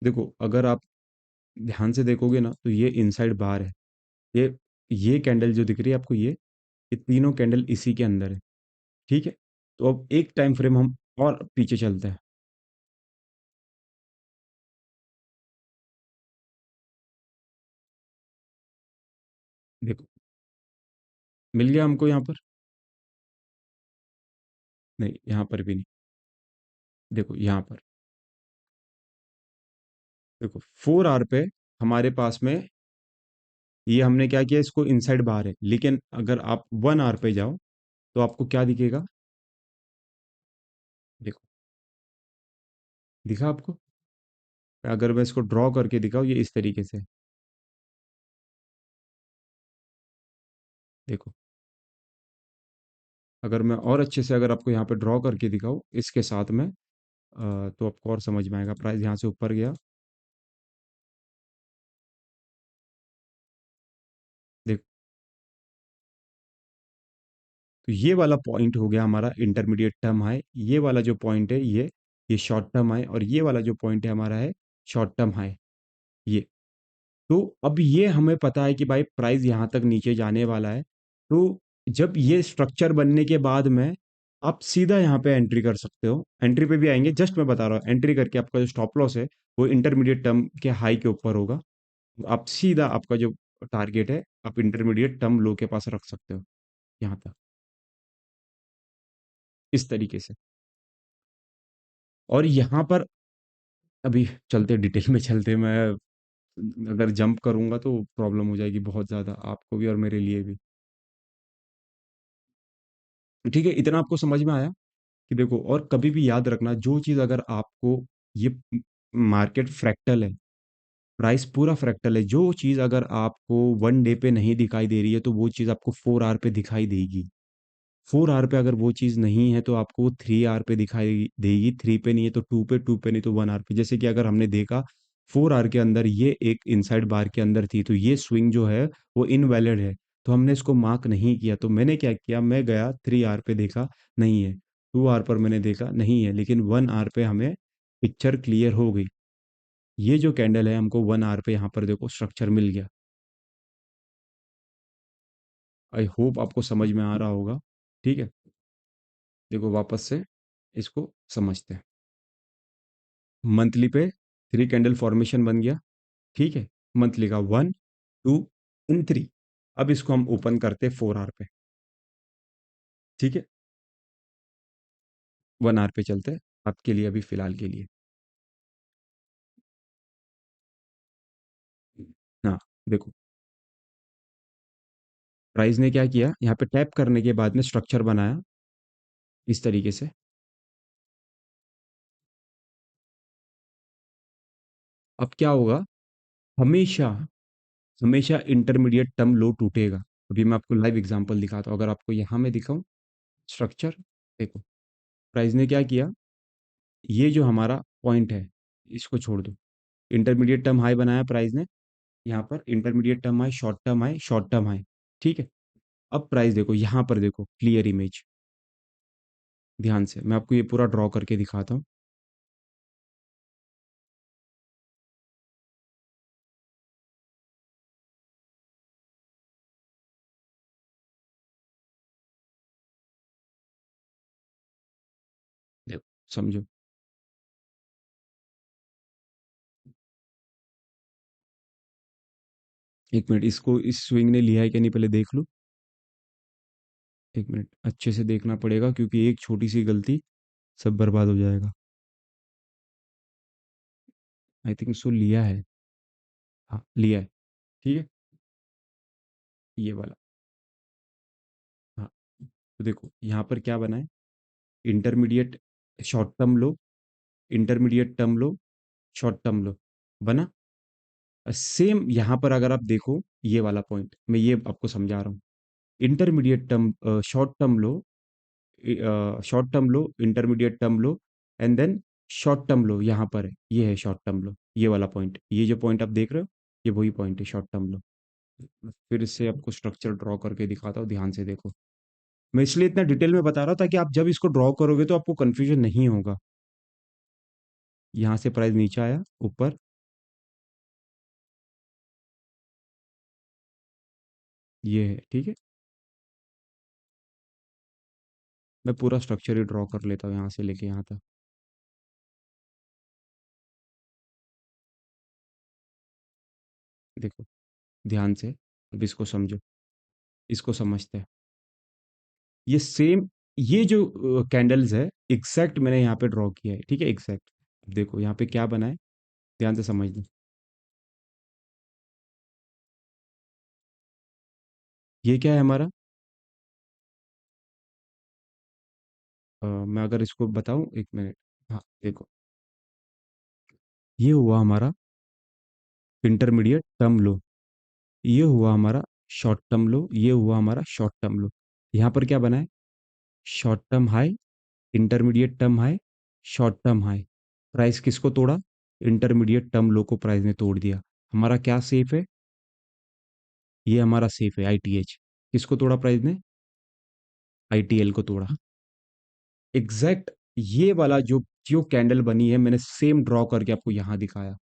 देखो, अगर आप ध्यान से देखोगे ना, तो ये इनसाइड बार है। ये ये कैंडल जो दिख रही है आपको, ये तीनों कैंडल इसी के अंदर है, ठीक है? तो अब एक टाइम फ्रेम हम और पीछे चलते हैं। देखो, मिल गया हमको यहाँ पर? नहीं, यहाँ पर भी नहीं। देखो यहाँ पर, देखो 4 आवर पे हमारे पास में, ये हमने क्या किया, इसको इनसाइड बार है, लेकिन अगर आप 1 आवर पे जाओ तो आपको क्या दिखेगा? देखो, दिखा आपको? अगर मैं इसको ड्रॉ करके दिखाऊँ, ये इस तरीके से, देखो, अगर मैं और अच्छे से अगर आपको यहाँ पे ड्रॉ करके दिखाऊँ इसके साथ में, तो आपको और समझ में आएगा। प्राइस यहाँ से ऊपर गया, देखो, तो ये वाला पॉइंट हो गया हमारा इंटरमीडिएट टर्म हाई। ये वाला जो पॉइंट है, ये शॉर्ट टर्म हाई, और ये वाला जो पॉइंट है हमारा है शॉर्ट टर्म हाई। ये, तो अब ये हमें पता है कि भाई प्राइस यहाँ तक नीचे जाने वाला है। तो जब ये स्ट्रक्चर बनने के बाद में आप सीधा यहाँ पे एंट्री कर सकते हो। एंट्री पे भी आएंगे, जस्ट मैं बता रहा हूँ, एंट्री करके आपका जो स्टॉप लॉस है वो इंटरमीडिएट टर्म के हाई के ऊपर होगा। आप सीधा आपका जो टारगेट है, आप इंटरमीडिएट टर्म लो के पास रख सकते हो, यहाँ तक, इस तरीके से। और यहाँ पर अभी चलते, डिटेल में चलते, मैं अगर जंप करूंगा तो प्रॉब्लम हो जाएगी बहुत ज़्यादा, आपको भी और मेरे लिए भी। ठीक है, इतना आपको समझ में आया कि देखो, और कभी भी याद रखना, जो चीज़ अगर आपको, ये मार्केट फ्रैक्टल है, प्राइस पूरा फ्रैक्टल है, जो चीज़ अगर आपको 1 डे पे नहीं दिखाई दे रही है तो वो चीज़ आपको 4 आवर पे दिखाई देगी। 4 आवर पे अगर वो चीज़ नहीं है तो आपको वो 3 आवर पे दिखाई देगी, 3 पे नहीं है तो 2 पे, 2 पे नहीं तो 1 आवर पे। जैसे कि अगर हमने देखा 4 आवर के अंदर ये एक इनसाइड बार के अंदर थी, तो ये स्विंग जो है वो इनवैलिड है, तो हमने इसको मार्क नहीं किया। तो मैंने क्या किया, मैं गया 3 आवर पे, देखा नहीं है, 2 आवर पर मैंने देखा नहीं है, लेकिन 1 आवर पे हमें पिक्चर क्लियर हो गई। ये जो कैंडल है, हमको 1 आवर पे यहाँ पर देखो स्ट्रक्चर मिल गया। आई होप आपको समझ में आ रहा होगा, ठीक है? देखो, वापस से इसको समझते हैं। मंथली पे 3 कैंडल फॉर्मेशन बन गया, ठीक है? मंथली का 1, 2 एंड 3। अब इसको हम ओपन करते हैं 4 आवर पे, ठीक है? 1 आवर पे चलते हैं, आपके लिए अभी फिलहाल के लिए। हाँ, देखो, प्राइस ने क्या किया, यहाँ पे टैप करने के बाद में स्ट्रक्चर बनाया इस तरीके से। अब क्या होगा, हमेशा, हमेशा इंटरमीडिएट टर्म लो टूटेगा। अभी मैं आपको लाइव एग्जांपल दिखाता हूँ। अगर आपको यहाँ मैं दिखाऊँ स्ट्रक्चर, देखो, प्राइस ने क्या किया, ये जो हमारा पॉइंट है, इसको छोड़ दो। इंटरमीडिएट टर्म हाई बनाया प्राइस ने, यहाँ पर intermediate term high, short term high, short term high, ठीक है? अब प्राइस देखो, यहाँ पर देखो क्लियर इमेज, ध्यान से मैं आपको ये पूरा ड्रॉ करके दिखाता हूँ। देखो, समझो। एक मिनट, इसको, इस स्विंग ने लिया है कि नहीं पहले देख लो। एक मिनट, अच्छे से देखना पड़ेगा, क्योंकि एक छोटी सी गलती सब बर्बाद हो जाएगा। आई थिंक सो लिया है, हाँ लिया है, ठीक है, ये वाला, हाँ। तो देखो यहाँ पर क्या बना है, इंटरमीडिएट शॉर्ट टर्म लो, इंटरमीडिएट टर्म लो, शॉर्ट टर्म लो, बना। सेम यहाँ पर अगर आप देखो, ये वाला पॉइंट मैं ये आपको समझा रहा हूँ। इंटरमीडिएट टर्म, शॉर्ट टर्म लो, शॉर्ट टर्म लो, इंटरमीडिएट टर्म लो, एंड देन शॉर्ट टर्म लो, यहाँ पर है, ये है शॉर्ट टर्म लो, ये वाला पॉइंट, ये जो पॉइंट आप देख रहे हो, ये वही पॉइंट है शॉर्ट टर्म लो। फिर से आपको स्ट्रक्चर ड्रॉ करके दिखाता हूँ, ध्यान से देखो। मैं इसलिए इतना डिटेल में बता रहा हूँ ताकि आप जब इसको ड्रॉ करोगे तो आपको कंफ्यूजन नहीं होगा। यहाँ से प्राइस नीचे आया, ऊपर, ये है, ठीक है। मैं पूरा स्ट्रक्चर ही ड्रॉ कर लेता हूँ यहाँ से लेके यहाँ तक। देखो ध्यान से, अब इसको समझो, इसको समझते हैं। ये सेम, ये जो कैंडल्स है एग्जैक्ट मैंने यहाँ पे ड्रॉ किया है, ठीक है, एग्जैक्ट। देखो यहाँ पे क्या बना है, ध्यान से समझ लो। ये क्या है हमारा, मैं अगर इसको बताऊं, एक मिनट। हाँ देखो, ये हुआ हमारा इंटरमीडिएट टर्म लो, ये हुआ हमारा शॉर्ट टर्म लो, ये हुआ हमारा शॉर्ट टर्म लो। यहाँ पर क्या बना है, short term high, intermediate term high, short term high. Price किसको तोड़ा, इंटरमीडिएट टर्म लो को प्राइस ने तोड़ दिया। हमारा क्या सेफ है, ये हमारा सेफ है आईटीएच। किसको तोड़ा प्राइस ने, आईटीएल को तोड़ा। एग्जैक्ट ये वाला जो जो कैंडल बनी है मैंने सेम ड्रॉ करके आपको यहाँ दिखाया।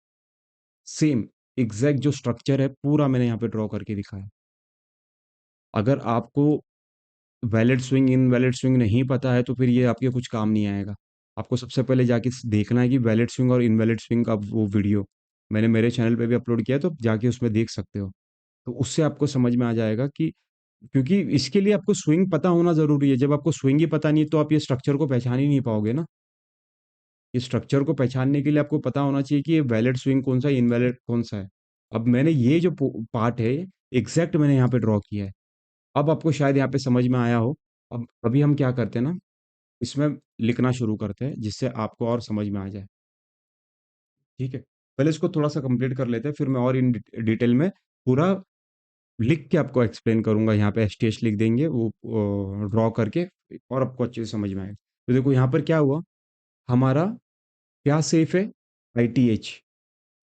सेम एग्जैक्ट जो स्ट्रक्चर है पूरा मैंने यहाँ पे ड्रॉ करके दिखाया। अगर आपको वैलिड स्विंग इनवैलिड स्विंग नहीं पता है तो फिर ये आपके कुछ काम नहीं आएगा। आपको सबसे पहले जाके देखना है कि वैलिड स्विंग और इनवैलिड स्विंग का वो वीडियो मैंने मेरे चैनल पे भी अपलोड किया है, तो आप जाके उसमें देख सकते हो। तो उससे आपको समझ में आ जाएगा कि, क्योंकि इसके लिए आपको स्विंग पता होना ज़रूरी है। जब आपको स्विंग ही पता नहीं तो आप ये स्ट्रक्चर को पहचान ही नहीं पाओगे ना। ये स्ट्रक्चर को पहचानने के लिए आपको पता होना चाहिए कि ये वैलिड स्विंग कौन सा है, इनवैलिड कौन सा है। अब मैंने ये जो पार्ट है एग्जैक्ट मैंने यहाँ पे ड्रॉ किया है। अब आपको शायद यहाँ पे समझ में आया हो। अब अभी हम क्या करते हैं ना, इसमें लिखना शुरू करते हैं जिससे आपको और समझ में आ जाए, ठीक है। पहले इसको थोड़ा सा कंप्लीट कर लेते हैं, फिर मैं और इन डिटेल में पूरा लिख के आपको एक्सप्लेन करूंगा। यहाँ पे एसटीएच लिख देंगे वो ड्रॉ करके, और आपको अच्छे से समझ में आएगा। तो देखो यहाँ पर क्या हुआ, हमारा क्या सेफ है, आईटीएच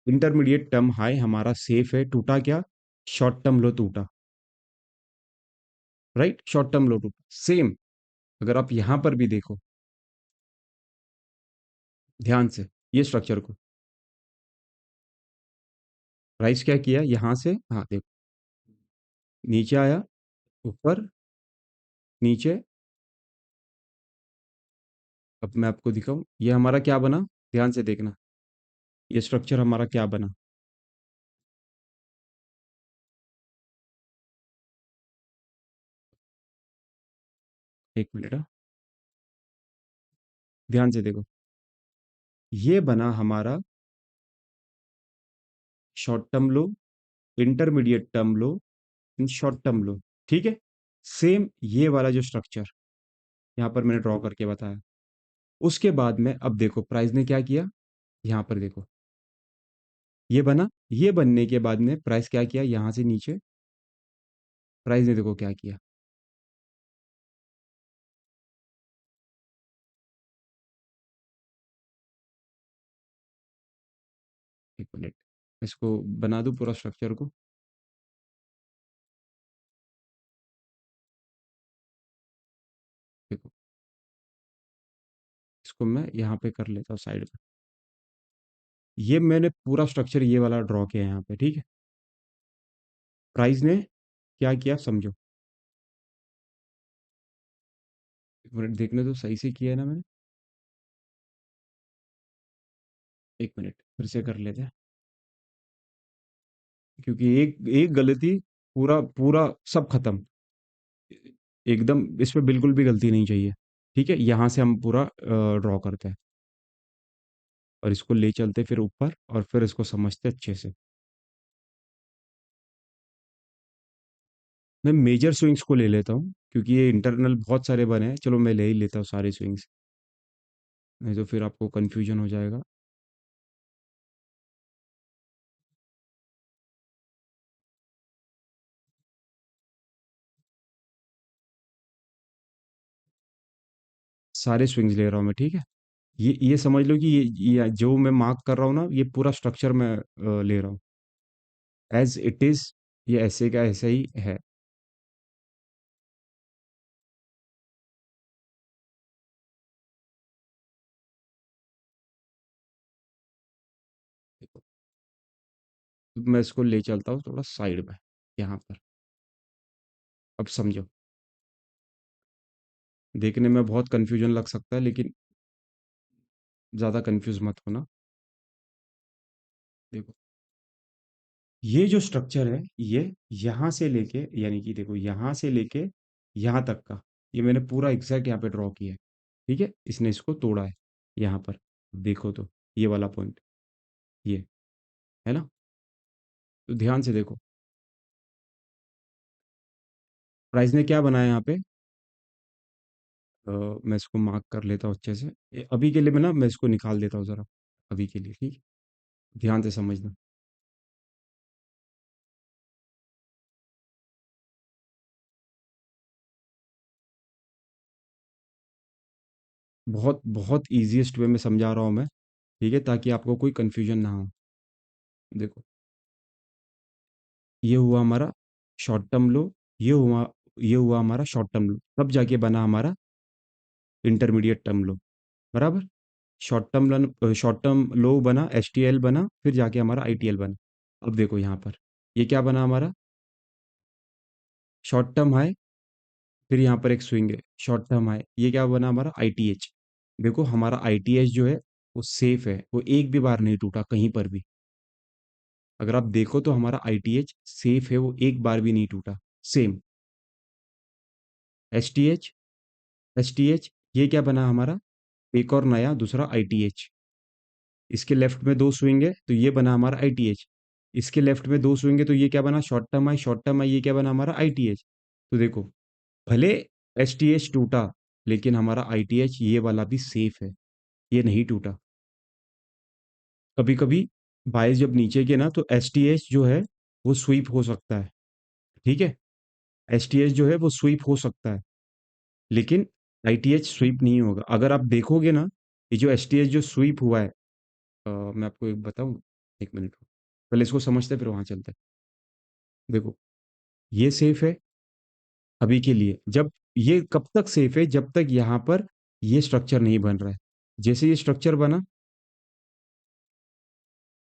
इंटरमीडिएट टर्म हाई हमारा सेफ है, टूटा क्या, शॉर्ट टर्म लो टूटा, राइट, शॉर्ट टर्म लो टूटा सेम। अगर आप यहाँ पर भी देखो ध्यान से, ये स्ट्रक्चर को, प्राइस क्या किया यहाँ से, हाँ देखो, नीचे आया, ऊपर, नीचे। अब मैं आपको दिखाऊं ये हमारा क्या बना, ध्यान से देखना, ये स्ट्रक्चर हमारा क्या बना। एक मिनट, हाँ, ध्यान से देखो, ये बना हमारा शॉर्ट टर्म लो, इंटरमीडिएट टर्म लो, शॉर्ट टर्म लो, ठीक है। सेम ये वाला जो स्ट्रक्चर यहाँ पर मैंने ड्रॉ करके बताया। उसके बाद में अब देखो प्राइस ने क्या किया, यहाँ पर देखो, ये बना, ये बनने के बाद में प्राइस क्या किया, यहाँ से नीचे प्राइस ने देखो क्या किया। एक मिनट, इसको बना दूं पूरा स्ट्रक्चर को। देखो इसको मैं यहाँ पे कर लेता हूँ साइड में। ये मैंने पूरा स्ट्रक्चर ये वाला ड्रॉ किया है यहाँ पे, ठीक है। प्राइस ने क्या किया समझो, एक मिनट देखने तो सही से किया है ना मैंने। एक मिनट फिर से कर लेते हैं, क्योंकि एक एक गलती पूरा पूरा सब खत्म, एकदम इसमें बिल्कुल भी गलती नहीं चाहिए। ठीक है, यहाँ से हम पूरा ड्रॉ करते हैं और इसको ले चलते फिर ऊपर और फिर इसको समझते अच्छे से। मैं मेजर स्विंग्स को ले लेता हूँ क्योंकि ये इंटरनल बहुत सारे बने हैं। चलो मैं ले ही लेता हूँ सारे स्विंग्स, नहीं तो फिर आपको कंफ्यूजन हो जाएगा। सारे स्विंग्स ले रहा हूँ मैं, ठीक है। ये समझ लो कि ये जो मैं मार्क कर रहा हूँ ना, ये पूरा स्ट्रक्चर मैं ले रहा हूँ एज इट इज। ये ऐसे का ऐसा ही है। मैं इसको ले चलता हूँ थोड़ा साइड में, यहाँ पर। अब समझो। देखने में बहुत कन्फ्यूजन लग सकता है, लेकिन ज़्यादा कन्फ्यूज मत होना। देखो, ये जो स्ट्रक्चर है, ये यहाँ से लेके, यानी कि देखो यहाँ से लेके यहाँ तक का, ये मैंने पूरा एग्जैक्ट यहाँ पे ड्रॉ किया है। ठीक है, इसने इसको तोड़ा है यहाँ पर। देखो तो, ये वाला पॉइंट, ये है ना। तो ध्यान से देखो, प्राइस ने क्या बनाया यहाँ पे। मैं इसको मार्क कर लेता हूँ अच्छे से। अभी के लिए मैं इसको निकाल देता हूँ ज़रा, अभी के लिए। ठीक, ध्यान से समझना। बहुत बहुत ईजीएस्ट वे में समझा रहा हूँ मैं, ठीक है, ताकि आपको कोई कन्फ्यूजन ना हो। देखो, ये हुआ हमारा शॉर्ट टर्म लो, ये हुआ ये हुआ हमारा शॉर्ट टर्म लो, तब जाके बना हमारा इंटरमीडिएट टर्म लो। बराबर। शॉर्ट टर्म लो बना, एच टी एल बना, फिर जाके हमारा आई टी एल बना। अब देखो यहाँ पर, ये क्या बना हमारा, शॉर्ट टर्म हाई, फिर यहाँ पर एक स्विंग है, शॉर्ट टर्म हाई, ये क्या बना हमारा आई टी एच। देखो हमारा आई टी एच जो है, वो सेफ है, वो एक भी बार नहीं टूटा कहीं पर भी। अगर आप देखो तो हमारा आई टी एच सेफ है, वो एक बार भी नहीं टूटा। Same H T H, H T H, ये क्या बना हमारा, एक और नया दूसरा आई टी एच। इसके लेफ्ट में दो स्विंग है, तो ये बना हमारा आई टी एच। इसके लेफ्ट में दो स्विंग है, तो ये क्या बना, शॉर्ट टर्म आई, शॉर्ट टर्म आई, ये क्या बना हमारा आई टी एच। तो देखो, भले एच टी एच टूटा, लेकिन हमारा आई टी एच ये वाला भी सेफ है, ये नहीं टूटा। कभी कभी बाइस जब नीचे के ना, तो एच टी एच जो है वो स्वीप हो सकता है। ठीक है, एच टी एच जो है वो स्वीप हो सकता है, लेकिन आई टी एच स्वीप नहीं होगा। अगर आप देखोगे ना, ये जो एच टी एच जो स्वीप हुआ है, मैं आपको एक बताऊं, एक मिनट, पहले इसको समझते हैं, फिर वहां चलते हैं। देखो, ये सेफ है अभी के लिए। जब ये कब तक सेफ है, जब तक यहाँ पर ये स्ट्रक्चर नहीं बन रहा है। जैसे ये स्ट्रक्चर बना,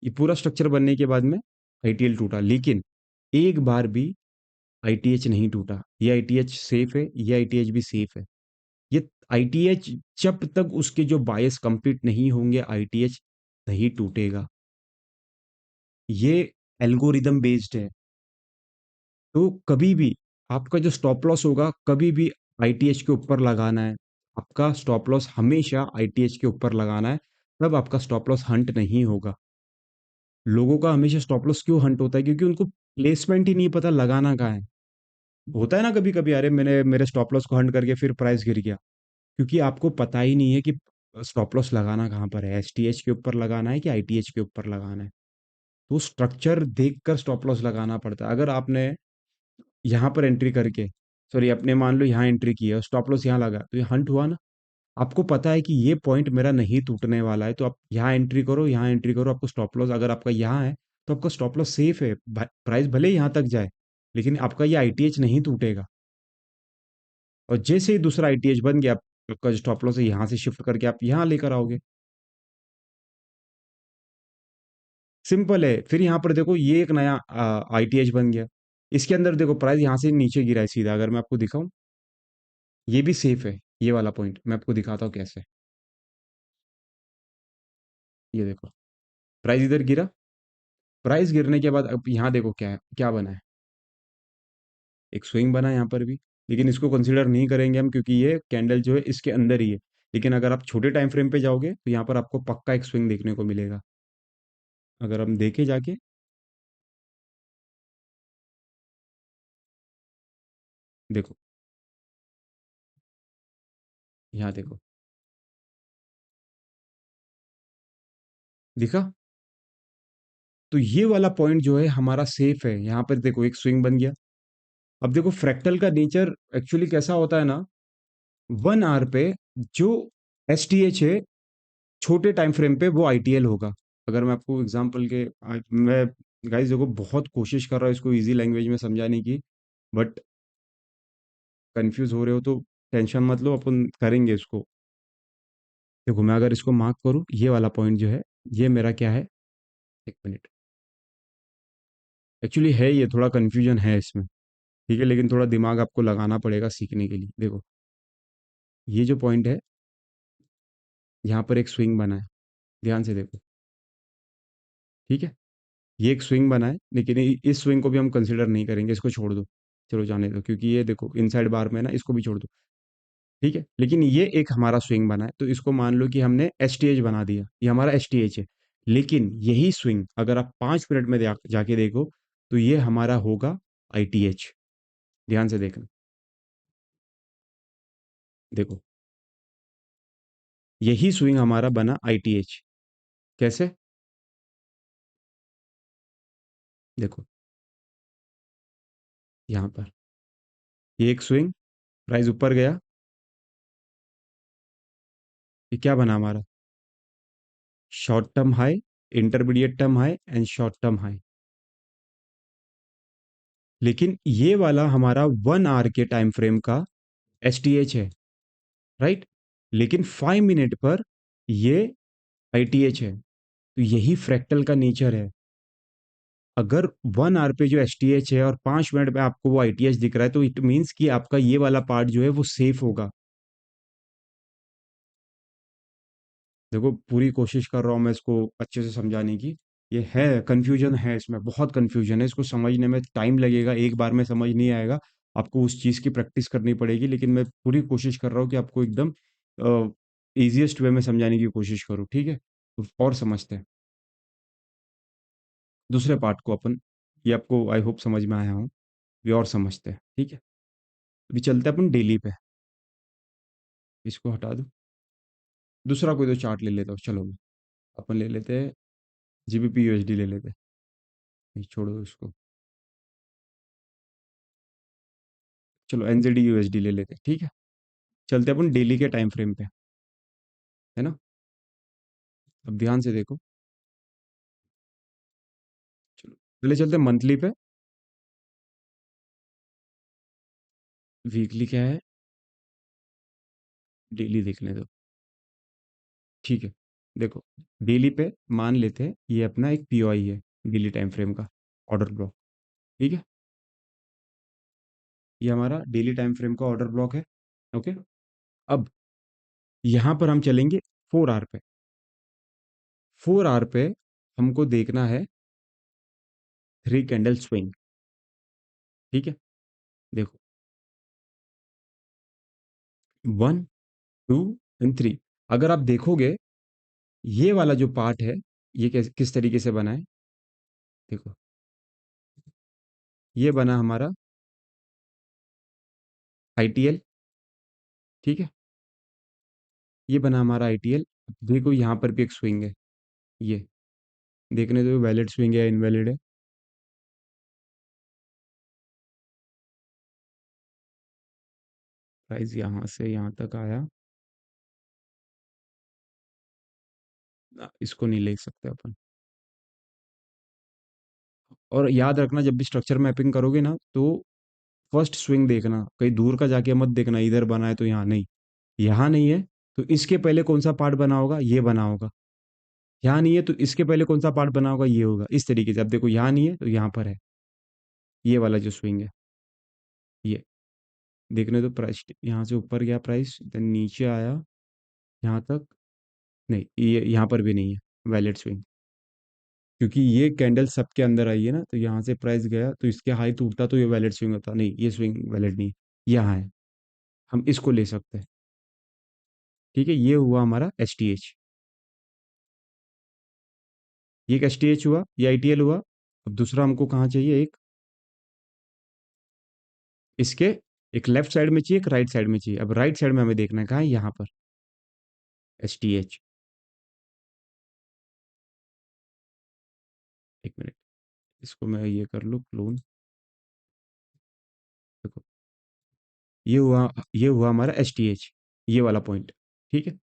ये पूरा स्ट्रक्चर बनने के बाद में आईटीएल टूटा, लेकिन एक बार भी आईटीएच नहीं टूटा। ये आईटीएच सेफ है, ये आईटीएच भी सेफ है। ये आईटीएच जब तक उसके जो बायस कंप्लीट नहीं होंगे, आईटीएच नहीं टूटेगा। ये एल्गोरिदम बेस्ड है। तो कभी भी आपका जो स्टॉप लॉस होगा, कभी भी आईटीएच के ऊपर लगाना है। आपका स्टॉप लॉस हमेशा आईटीएच के ऊपर लगाना है, तब आपका स्टॉप लॉस हंट नहीं होगा। लोगों का हमेशा स्टॉप लॉस क्यों हंट होता है, क्योंकि उनको प्लेसमेंट ही नहीं पता लगाना कहाँ है। होता है ना कभी कभी, अरे मैंने मेरे स्टॉप लॉस को हंट करके फिर प्राइस गिर गया, क्योंकि आपको पता ही नहीं है कि स्टॉप लॉस लगाना कहाँ पर है, एसटीएच के ऊपर लगाना है कि आईटीएच के ऊपर लगाना है। तो स्ट्रक्चर देखकर स्टॉप लॉस लगाना पड़ता है। अगर आपने यहाँ पर एंट्री करके, सॉरी, अपने मान लो यहाँ एंट्री की है, स्टॉप लॉस यहाँ लगा, तो ये हंट हुआ ना। आपको पता है कि ये पॉइंट मेरा नहीं टूटने वाला है, तो आप यहाँ एंट्री करो, यहाँ एंट्री करो। आपको स्टॉप लॉस अगर आपका यहाँ है, तो आपका स्टॉप लॉस सेफ है, प्राइस भले यहाँ तक जाए, लेकिन आपका ये आईटीएच नहीं टूटेगा। और जैसे ही दूसरा आईटीएच बन गया, आपका जो स्टॉप लॉस है यहाँ से शिफ्ट करके आप यहाँ लेकर आओगे। सिंपल है। फिर यहाँ पर देखो, ये एक नया आईटीएच बन गया। इसके अंदर देखो, प्राइस यहाँ से नीचे गिरा है सीधा। अगर मैं आपको दिखाऊं, ये भी सेफ है। ये वाला पॉइंट मैं आपको दिखाता हूँ कैसे। ये देखो, प्राइस इधर गिरा, प्राइस गिरने के बाद अब यहाँ देखो क्या है, क्या बना है, एक स्विंग बना है यहाँ पर भी। लेकिन इसको कंसीडर नहीं करेंगे हम, क्योंकि ये कैंडल जो है इसके अंदर ही है। लेकिन अगर आप छोटे टाइम फ्रेम पे जाओगे, तो यहाँ पर आपको पक्का एक स्विंग देखने को मिलेगा। अगर हम देखे जाके, देखो, यहाँ देखो, दिखा। तो ये वाला पॉइंट जो है हमारा सेफ है। यहाँ पर देखो, एक स्विंग बन गया। अब देखो, फ्रैक्टल का नेचर एक्चुअली कैसा होता है ना, 1 आवर पे जो एस टी एच है, छोटे टाइम फ्रेम पे वो आई टी एल होगा। अगर मैं आपको एग्जांपल के, मैं गाइस देखो बहुत कोशिश कर रहा हूँ इसको इजी लैंग्वेज में समझाने की, बट कंफ्यूज हो रहे हो तो टेंशन मत लो, अपन करेंगे इसको। देखो, मैं अगर इसको मार्क करूँ, ये वाला पॉइंट जो है, ये मेरा क्या है, एक मिनट, एक्चुअली है, ये थोड़ा कन्फ्यूजन है इसमें। ठीक है, लेकिन थोड़ा दिमाग आपको लगाना पड़ेगा सीखने के लिए। देखो, ये जो पॉइंट है, यहाँ पर एक स्विंग बना है, ध्यान से देखो। ठीक है, ये एक स्विंग बना है, लेकिन इस स्विंग को भी हम कंसिडर नहीं करेंगे, इसको छोड़ दो। चलो जाने दो, क्योंकि ये देखो इनसाइड बार में है ना, इसको भी छोड़ दो। ठीक है, लेकिन ये एक हमारा स्विंग बना है, तो इसको मान लो कि हमने एस टी एच बना दिया, ये हमारा एस टी एच है। लेकिन यही स्विंग अगर आप 5 मिनट में जाके देखो, तो ये हमारा होगा आई टी एच। ध्यान से देखना। देखो, यही स्विंग हमारा बना आई टी एच। कैसे? देखो, यहाँ पर ये एक स्विंग, प्राइस ऊपर गया, ये क्या बना हमारा? Short term high, intermediate term high and short term high. लेकिन ये वाला हमारा 1 आवर के टाइम फ्रेम का एस टी एच है, राइट? लेकिन 5 मिनट पर ये आई टी एच है। तो यही फ्रैक्टल का नेचर है। अगर 1 आवर पे जो एस टी एच है और 5 मिनट में आपको वो आई टी एच दिख रहा है, तो इट मीन्स कि आपका ये वाला पार्ट जो है वो सेफ होगा। देखो, पूरी कोशिश कर रहा हूँ मैं इसको अच्छे से समझाने की। ये है, कन्फ्यूजन है इसमें, बहुत कन्फ्यूजन है, इसको समझने में टाइम लगेगा, एक बार में समझ नहीं आएगा। आपको उस चीज़ की प्रैक्टिस करनी पड़ेगी, लेकिन मैं पूरी कोशिश कर रहा हूँ कि आपको एकदम ईजिएस्ट वे में समझाने की कोशिश करूँ, ठीक है? तो और समझते हैं दूसरे पार्ट को अपन। ये आपको आई होप समझ में आया हूँ। ये और समझते हैं, ठीक है? अभी चलते हैं अपन डेली पे। इसको हटा दो, दूसरा कोई तो चार्ट ले लेता हूँ, चलो। अपन ले लेते हैं, जीबीपी यूएसडी ले लेते हैं। नहीं, छोड़ो इसको। चलो एनजेडी यूएसडी ले लेते हैं, ठीक है? चलते हैं अपन डेली के टाइम फ्रेम पे, है ना? अब ध्यान से देखो। चलो पहले चलते हैं मंथली पे। वीकली क्या है? डेली देखने दो, ठीक है? देखो, डेली पे मान लेते हैं ये अपना एक पीओआई है, डेली टाइम फ्रेम का ऑर्डर ब्लॉक। ठीक है, ये हमारा डेली टाइम फ्रेम का ऑर्डर ब्लॉक है। ओके, अब यहाँ पर हम चलेंगे 4 आवर पे। 4 आवर पे हमको देखना है 3 कैंडल स्विंग। ठीक है, देखो, 1, 2 एंड 3। अगर आप देखोगे, ये वाला जो पार्ट है, ये किस तरीके से बना है? देखो, ये बना हमारा आईटीएल। ठीक है, ये बना हमारा आईटीएल। देखो, यहाँ पर भी एक स्विंग है, ये देखने दो वैलिड स्विंग है या इनवैलिड है। प्राइस यहाँ से यहाँ तक आया, इसको नहीं ले सकते अपन। और याद रखना, जब भी स्ट्रक्चर मैपिंग करोगे ना, तो फर्स्ट स्विंग देखना, कहीं दूर का जाके मत देखना इधर बना है तो यहाँ नहीं। यहाँ नहीं है, तो इसके पहले कौन सा पार्ट बना होगा? ये बना होगा। यहाँ नहीं है, तो इसके पहले कौन सा पार्ट बना होगा? ये होगा। इस तरीके से अब देखो, यहाँ नहीं है तो यहाँ पर है, ये वाला जो स्विंग है, ये देखने दो। प्राइस यहाँ से ऊपर गया, प्राइस देन नीचे आया यहाँ तक। नहीं, ये यहाँ पर भी नहीं है वैलिड स्विंग, क्योंकि ये कैंडल सबके अंदर आई है ना, तो यहाँ से प्राइस गया, तो इसके हाई टूटता तो ये वैलिड स्विंग होता। नहीं, ये स्विंग वैलिड नहीं है, यहाँ है। हम इसको ले सकते हैं, ठीक है? ये हुआ हमारा एस टी एच। ये एक एस टी एच हुआ, ये आई टी एल हुआ। अब दूसरा हमको कहाँ चाहिए? एक इसके, एक लेफ्ट साइड में चाहिए, एक राइट साइड में चाहिए। अब राइट साइड में हमें देखना है, कहाँ है? यहाँ पर एस टी एच। एक मिनट, इसको मैं ये कर लूँ क्लोन। देखो, ये हुआ हमारा एस टी एच, ये वाला पॉइंट। ठीक है,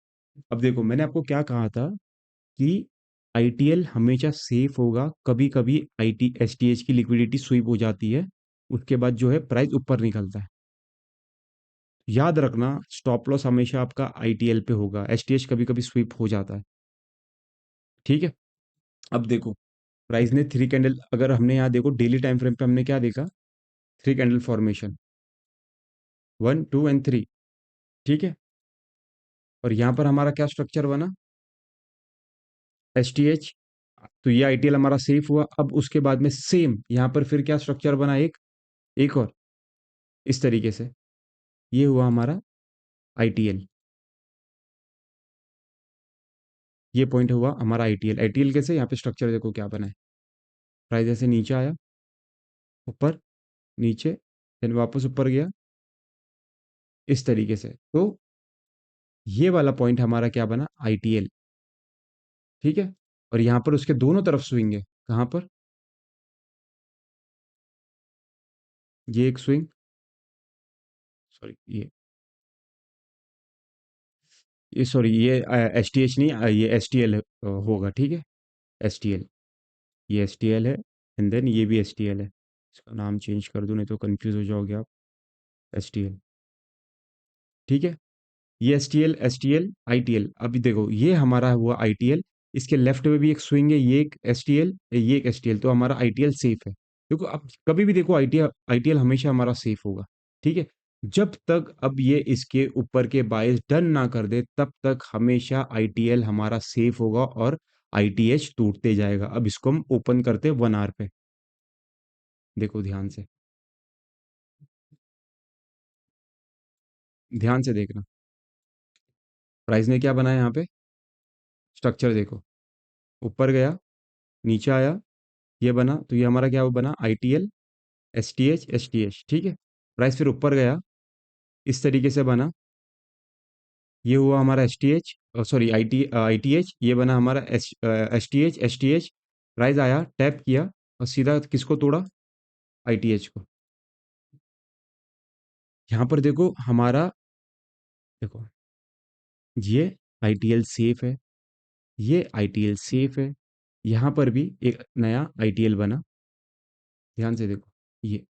अब देखो, मैंने आपको क्या कहा था कि आईटीएल हमेशा सेफ होगा। कभी कभी I T S T H की लिक्विडिटी स्वीप हो जाती है, उसके बाद जो है प्राइस ऊपर निकलता है। याद रखना, स्टॉप लॉस हमेशा आपका आईटीएल पे होगा, एस टी एच कभी कभी स्वीप हो जाता है। ठीक है, अब देखो, प्राइस ने थ्री कैंडल, अगर हमने यहाँ देखो डेली टाइम फ्रेम पे हमने क्या देखा, three candle formation, one two and three, ठीक है। और यहाँ पर हमारा क्या स्ट्रक्चर बना, एस टी एच। तो ये आईटीएल हमारा सेफ हुआ। अब उसके बाद में सेम यहाँ पर फिर क्या स्ट्रक्चर बना, एक एक और इस तरीके से, ये हुआ हमारा आईटीएल। ये पॉइंट हुआ हमारा आईटीएल। आईटीएल कैसे, यहाँ पे स्ट्रक्चर देखो क्या बना है, प्राइस ऐसे नीचे आया, ऊपर, नीचे, फिर वापस ऊपर गया, इस तरीके से। तो ये वाला पॉइंट हमारा क्या बना, आईटीएल, ठीक है। और यहाँ पर उसके दोनों तरफ स्विंग है, कहाँ पर, ये एक स्विंग, सॉरी ये सॉरी ये एस टी एच नहीं, ये एस टी एल होगा, ठीक है, एस टी एल, ये एस टी एल है, एंड देन ये भी एस टी एल है। इसका नाम चेंज कर दूं, नहीं तो कंफ्यूज हो जाओगे आप, एस टी एल, ठीक है। ये S T L I T L. अभी देखो ये हमारा हुआ आई टी एल, इसके लेफ्ट में भी एक स्विंग है, ये एक एस टी एल, ये एक एस टी एल, तो हमारा आई टी एल सेफ है। देखो अब कभी भी देखो आई टी एल हमेशा हमारा सेफ होगा, ठीक है। जब तक अब ये इसके ऊपर के बायस डन ना कर दे, तब तक हमेशा आई टी एल हमारा सेफ होगा और आई टी एच टूटते जाएगा। अब इसको हम ओपन करते 1 आवर पे, देखो ध्यान से, ध्यान से देखना, प्राइस ने क्या बनाया यहाँ पे, स्ट्रक्चर देखो, ऊपर गया, नीचे आया, ये बना, तो ये हमारा क्या बना, I T L, S T H, S T H, ठीक है। प्राइस फिर ऊपर गया, इस तरीके से बना, ये हुआ हमारा S T H, sorry I T H, ये बना हमारा S T H, S T H. Price आया, टैप किया, और सीधा किसको तोड़ा, आई टी एच को। यहाँ पर देखो हमारा, देखो ये आई टी एल सेफ है, ये आई टी एल सेफ है, यहाँ पर भी एक नया आई टी एल बना, ध्यान से देखो, ये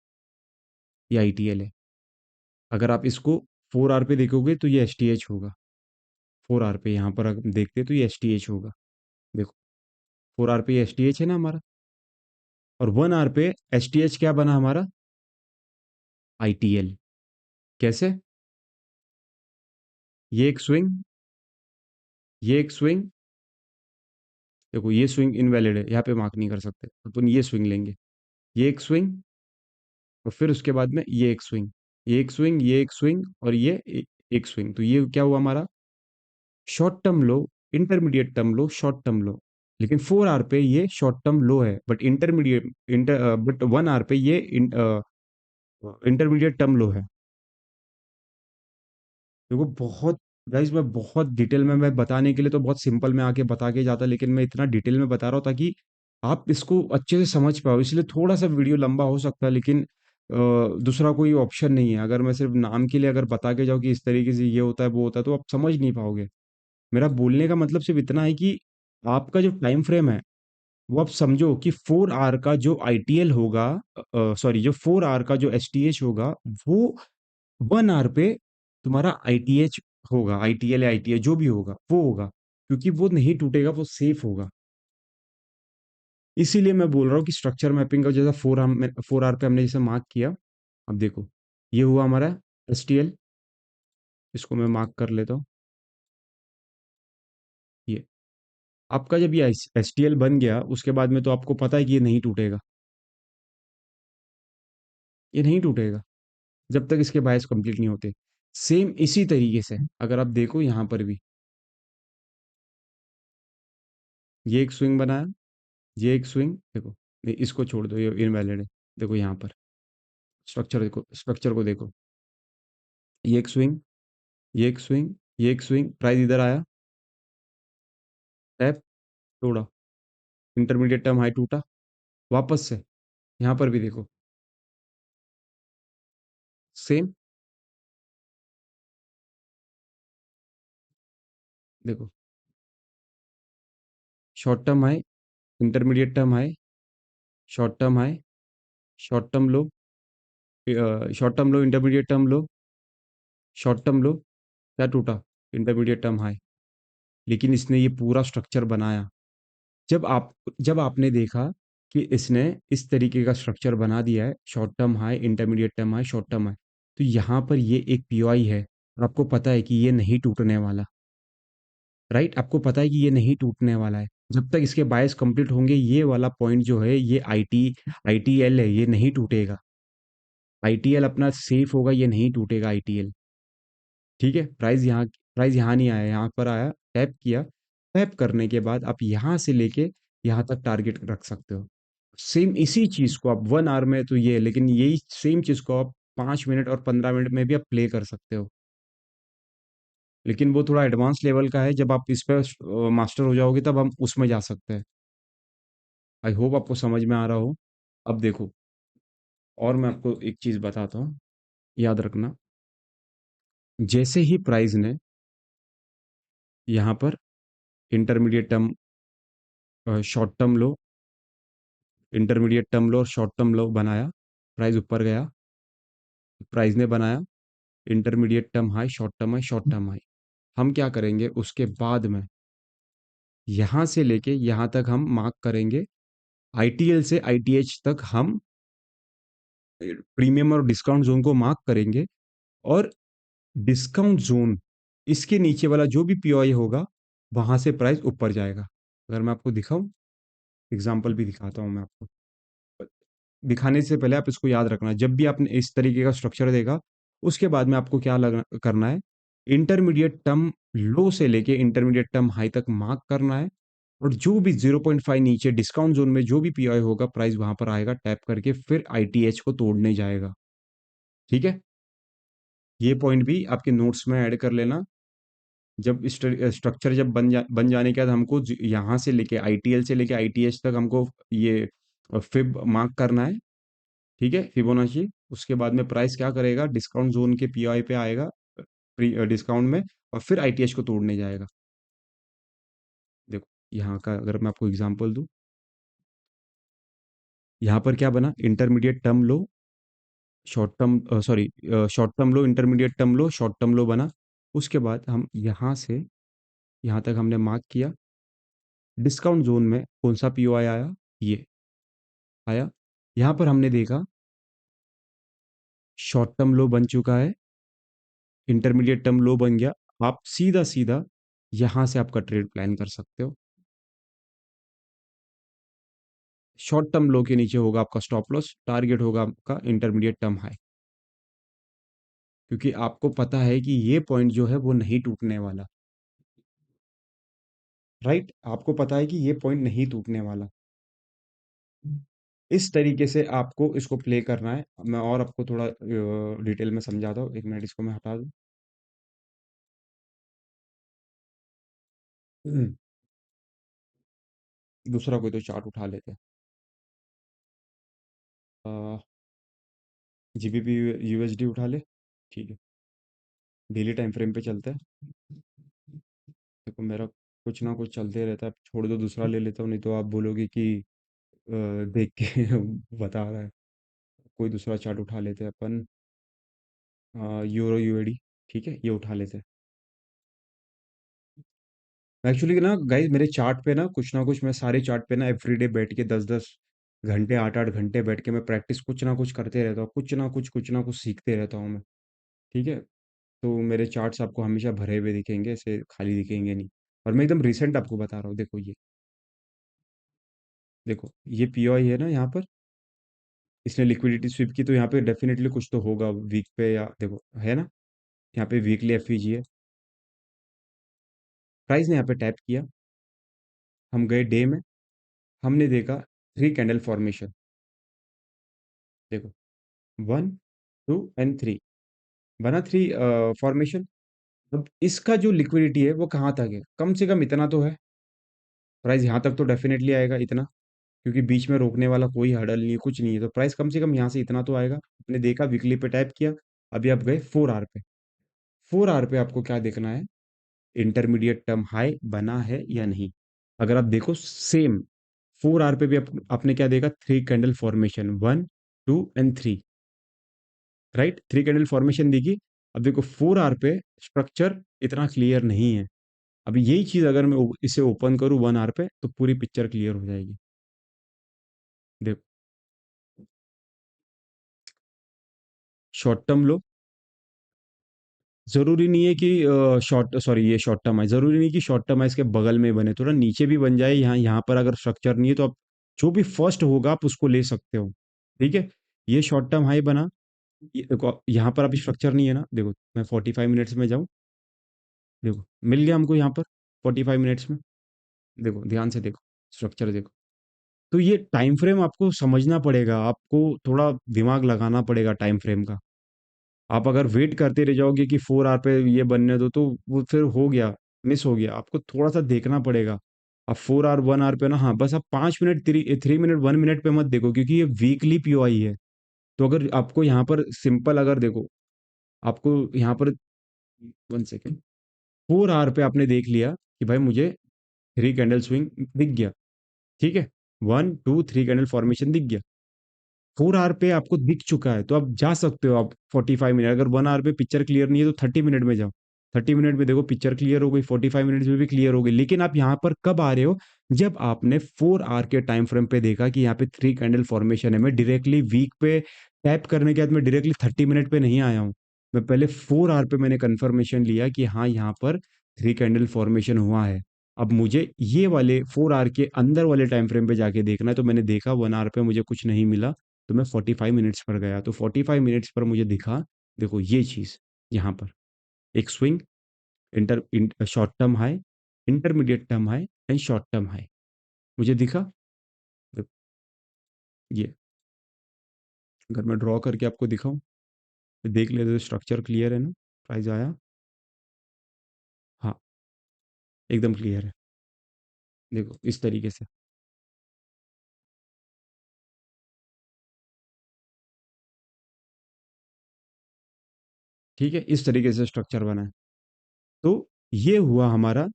आई टी एल है। अगर आप इसको 4 आवर पे देखोगे तो ये एस टी एच होगा, 4 आवर पे यहाँ पर अगर देखते तो ये एस टी एच होगा, देखो 4 आवर पे ये एस टी एच है ना हमारा। और 1 आवर पे एस टी एच क्या बना हमारा, आई टी एल। कैसे, ये एक स्विंग, ये एक स्विंग, देखो ये स्विंग इनवैलिड है, यहाँ पे मार्क नहीं कर सकते, अपन ये स्विंग लेंगे, ये एक स्विंग, और फिर उसके बाद में ये एक स्विंग, ये एक स्विंग, ये एक स्विंग, और ये एक स्विंग। तो ये क्या हुआ हमारा, शॉर्ट टर्म लो, इंटरमीडिएट टर्म लो, शॉर्ट टर्म लो। लेकिन 4 आवर पे ये शॉर्ट टर्म लो है, बट बट 1 आवर पे ये इंटरमीडिएट टर्म लो है। देखो बहुत, गाइस मैं बहुत डिटेल में, मैं बताने के लिए तो बहुत सिंपल में आके बता के जाता, लेकिन मैं इतना डिटेल में बता रहा हूँ ताकि आप इसको अच्छे से समझ पाओ, इसलिए थोड़ा सा वीडियो लंबा हो सकता है, लेकिन दूसरा कोई ऑप्शन नहीं है। अगर मैं सिर्फ नाम के लिए अगर बता के जाऊँ कि इस तरीके से ये होता है वो होता है, तो आप समझ नहीं पाओगे। मेरा बोलने का मतलब सिर्फ इतना है कि आपका जो टाइम फ्रेम है, वो आप समझो कि 4 आवर का जो आईटीएल होगा, सॉरी जो 4 आवर का जो एसटीएच होगा, वो 1 आवर पे तुम्हारा आईटीएच होगा, आईटीएल या आईटीएच जो भी होगा वो होगा, क्योंकि वो नहीं टूटेगा, वो सेफ होगा। इसीलिए मैं बोल रहा हूँ कि स्ट्रक्चर मैपिंग का जैसा 4 आवर पे हमने जैसे मार्क किया, अब देखो ये हुआ हमारा एसटीएल, इसको मैं मार्क कर लेता हूँ, ये आपका जब ये एसटीएल बन गया, उसके बाद में तो आपको पता है कि ये नहीं टूटेगा, ये नहीं टूटेगा जब तक इसके बायस कंप्लीट नहीं होते। सेम इसी तरीके से अगर आप देखो यहाँ पर भी, ये एक स्विंग बनाया, ये एक स्विंग, देखो नहीं, इसको छोड़ दो, ये इनवैलिड है। देखो यहाँ पर स्ट्रक्चर को देखो, ये एक स्विंग, ये एक स्विंग, ये एक स्विंग, प्राइस इधर आया, टैप, तोड़ा, इंटरमीडिएट टर्म हाई टूटा, वापस से यहाँ पर भी देखो सेम, देखो short term high, intermediate term high, short term high, short term लो, शॉर्ट टर्म लो, इंटरमीडिएट टर्म लो, शॉर्ट टर्म लो, क्या टूटा, इंटरमीडिएट टर्म हाई। लेकिन इसने ये पूरा स्ट्रक्चर बनाया, जब आप जब आपने देखा कि इसने इस तरीके का स्ट्रक्चर बना दिया है, short term high, intermediate term high, short term high. तो यहाँ पर ये एक पीओआई है और आपको पता है कि ये नहीं टूटने वाला, राइट? आपको पता है कि ये नहीं टूटने वाला है। जब तक इसके बायस कंप्लीट होंगे, ये वाला पॉइंट जो है, ये आईटीएल है, ये नहीं टूटेगा। आईटीएल अपना सेफ होगा, ये नहीं टूटेगा आईटीएल। ठीक है, प्राइस यहाँ नहीं आया, यहाँ पर आया, टैप किया। टैप करने के बाद आप यहाँ से लेके यहाँ तक टारगेट रख सकते हो। सेम इसी चीज को आप 1 आवर में तो ये है, लेकिन यही सेम चीज को आप 5 मिनट और 15 मिनट में भी आप प्ले कर सकते हो। लेकिन वो थोड़ा एडवांस लेवल का है, जब आप इस पर मास्टर हो जाओगे तब हम उसमें जा सकते हैं। आई होप आपको समझ में आ रहा हो। अब देखो, और मैं आपको एक चीज बताता हूँ, याद रखना। जैसे ही प्राइस ने यहाँ पर इंटरमीडिएट टर्म, शॉर्ट टर्म लो, इंटरमीडिएट टर्म लो और शॉर्ट टर्म लो बनाया, प्राइस ऊपर गया, प्राइस ने बनाया intermediate term high, short term high, short term high. हम क्या करेंगे उसके बाद में, यहाँ से लेके यहाँ तक हम मार्क करेंगे, आईटीएल से आईटीएच तक हम प्रीमियम और डिस्काउंट जोन को मार्क करेंगे। और डिस्काउंट जोन, इसके नीचे वाला जो भी पीओआई होगा, वहां से प्राइस ऊपर जाएगा। अगर मैं आपको दिखाऊं, एग्जांपल भी दिखाता हूं मैं आपको। दिखाने से पहले आप इसको याद रखना, जब भी आपने इस तरीके का स्ट्रक्चर देगा, उसके बाद में आपको क्या करना है, इंटरमीडिएट टर्म लो से लेके इंटरमीडिएट टर्म हाई तक मार्क करना है। और जो भी 0.5 नीचे डिस्काउंट जोन में जो भी पीआई होगा, प्राइस वहां पर आएगा, टैप करके फिर आईटीएच को तोड़ने जाएगा। ठीक है, ये पॉइंट भी आपके नोट्स में ऐड कर लेना। जब स्ट्रक्चर जब बन जाने के बाद हमको यहाँ से लेके आईटीएल से लेके आईटीएच तक हमको ये फिब मार्क करना है। ठीक है, फिबोनाची। उसके बाद में प्राइस क्या करेगा, डिस्काउंट जोन के पीआई पे आएगा, डिस्काउंट में, और फिर आईटीएच को तोड़ने जाएगा। देखो, यहाँ का अगर मैं आपको एग्जांपल दूं, यहाँ पर क्या बना, इंटरमीडिएट टर्म लो, short term, sorry, short term लो, इंटरमीडिएट टर्म लो, शॉर्ट टर्म लो बना। उसके बाद हम यहाँ से यहाँ तक हमने मार्क किया। डिस्काउंट जोन में कौन सा पीओआई आया, ये आया। यहाँ पर हमने देखा शॉर्ट टर्म लो बन चुका है, इंटरमीडिएट टर्म लो बन गया। आप सीधा सीधा यहाँ से आपका ट्रेड प्लान कर सकते हो। शॉर्ट टर्म लो के नीचे होगा आपका स्टॉप लॉस, टारगेट होगा आपका इंटरमीडिएट टर्म हाई। क्योंकि आपको पता है कि ये पॉइंट जो है वो नहीं टूटने वाला, राइट? आपको पता है कि ये पॉइंट नहीं टूटने वाला। इस तरीके से आपको इसको प्ले करना है। मैं और आपको थोड़ा डिटेल में समझाता हूँ, 1 मिनट इसको मैं हटा दूँ। दूसरा कोई तो चार्ट उठा लेते हैं। जीबीपी यूएसडी उठा ले। ठीक है, डेली टाइम फ्रेम पे चलते हैं। देखो, मेरा कुछ ना कुछ चलते रहता है, छोड़ दो दूसरा ले लेता हूँ, नहीं तो आप बोलोगे कि देख के बता रहा है। कोई दूसरा चार्ट उठा लेते हैं अपन। यूरो यूएडी, ठीक है, ये उठा लेते हैं। एक्चुअली ना गाइस, मेरे चार्ट पे ना कुछ मैं सारे चार्ट पे ना एवरीडे बैठ के 10-10 घंटे, 8-8 घंटे बैठ के मैं प्रैक्टिस कुछ ना कुछ करते रहता हूँ, कुछ ना कुछ सीखते रहता हूँ मैं। ठीक है, तो मेरे चार्ट्स आपको हमेशा भरे हुए दिखेंगे, ऐसे खाली दिखेंगे नहीं। और मैं एकदम रिसेंट आपको बता रहा हूँ, देखो ये, देखो ये पीओआई है ना यहाँ पर, इसने लिक्विडिटी स्वीप की, तो यहाँ पे डेफिनेटली कुछ तो होगा वीक पे, या देखो है ना, यहाँ पे वीकली एफईजी है। प्राइस ने यहाँ पे टैप किया, हम गए डे में, हमने देखा 3 कैंडल फॉर्मेशन। देखो, 1, 2 एंड 3, बना 3 फॉर्मेशन। अब इसका जो लिक्विडिटी है वो कहाँ तक है, कम से कम इतना तो है। प्राइस यहाँ तक तो डेफिनेटली आएगा, इतना, क्योंकि बीच में रोकने वाला कोई हर्डल नहीं है, कुछ नहीं है, तो प्राइस कम से कम यहाँ से इतना तो आएगा। आपने देखा, वीकली पे टैप किया। अभी आप गए 4 आवर पे। 4 आवर पे आपको क्या देखना है, इंटरमीडिएट टर्म हाई बना है या नहीं। अगर आप देखो सेम 4 आवर पे भी आपने क्या देखा, 3 candle formation, 1, 2 and 3, right? 3 candle formation देखी। अब देखो 4 आवर पे स्ट्रक्चर इतना क्लियर नहीं है। अभी यही चीज अगर मैं इसे ओपन करूँ 1 आवर पे, तो पूरी पिक्चर क्लियर हो जाएगी। देखो, शॉर्ट टर्म लो। ज़रूरी नहीं है कि शॉर्ट सॉरी ये शॉर्ट टर्म है, ज़रूरी नहीं कि शॉर्ट टर्म है इसके बगल में बने, थोड़ा नीचे भी बन जाए, यहाँ यहाँ पर अगर स्ट्रक्चर नहीं है तो आप जो भी फर्स्ट होगा आप उसको ले सकते हो। ठीक है? ये शॉर्ट टर्म हाई बना। ये देखो यहाँ पर अभी स्ट्रक्चर नहीं है ना, देखो मैं 45 मिनट्स में जाऊँ, देखो मिल गया हमको यहाँ पर 45 मिनट्स में। देखो ध्यान से देखो, स्ट्रक्चर देखो। तो ये टाइम फ्रेम आपको समझना पड़ेगा, आपको थोड़ा दिमाग लगाना पड़ेगा टाइम फ्रेम का। आप अगर वेट करते रह जाओगे कि 4 आवर पे ये बनने दो, तो वो फिर हो गया, मिस हो गया। आपको थोड़ा-सा देखना पड़ेगा। आप 4 आवर, 1 आवर पे ना, हाँ, बस आप 5 मिनट, 3 मिनट, 1 मिनट पे मत देखो, क्योंकि ये वीकली पीओआई है। तो अगर आपको यहाँ पर सिंपल अगर देखो, आपको यहाँ पर 1 सेकंड, 4 आवर पे आपने देख लिया कि भाई मुझे 3 कैंडल स्विंग दिख गया, ठीक है? 1, 2, 3 कैंडल फॉर्मेशन दिख गया। 4 आवर पे आपको दिख चुका है, तो आप जा सकते हो आप 45 मिनट। अगर 1 आवर पे पिक्चर क्लियर नहीं है, तो 30 मिनट में जाओ। 30 मिनट में देखो पिक्चर क्लियर हो गई, 45 मिनट्स में भी क्लियर हो गई। लेकिन आप यहाँ पर कब आ रहे हो? जब आपने 4 आवर के टाइम फ्रेम पे देखा कि यहाँ पे 3 कैंडल फॉर्मेशन है। मैं डायरेक्टली वीक पे टैप करने के बाद मैं डायरेक्टली 30 मिनट पे नहीं आया हूँ। मैं पहले 4 आवर पे मैंने कन्फर्मेशन लिया कि हाँ, यहाँ पर 3 कैंडल फॉर्मेशन हुआ है। अब मुझे ये वाले 4 आवर के अंदर वाले टाइम फ्रेम पे जाके देखना है, तो मैंने देखा 1 आवर पे मुझे कुछ नहीं मिला। तो मैं 45 मिनट्स पर गया, तो 45 मिनट्स पर मुझे दिखा, देखो ये चीज़ यहाँ पर, एक swing, short term high, intermediate term high and short term high मुझे दिखा। देखो, ये अगर मैं ड्रॉ करके आपको दिखाऊं, तो देख लेते तो स्ट्रक्चर क्लियर है ना, प्राइस आया, हाँ एकदम क्लियर है। देखो इस तरीके से, ठीक है, इस तरीके से स्ट्रक्चर बना है। तो ये हुआ हमारा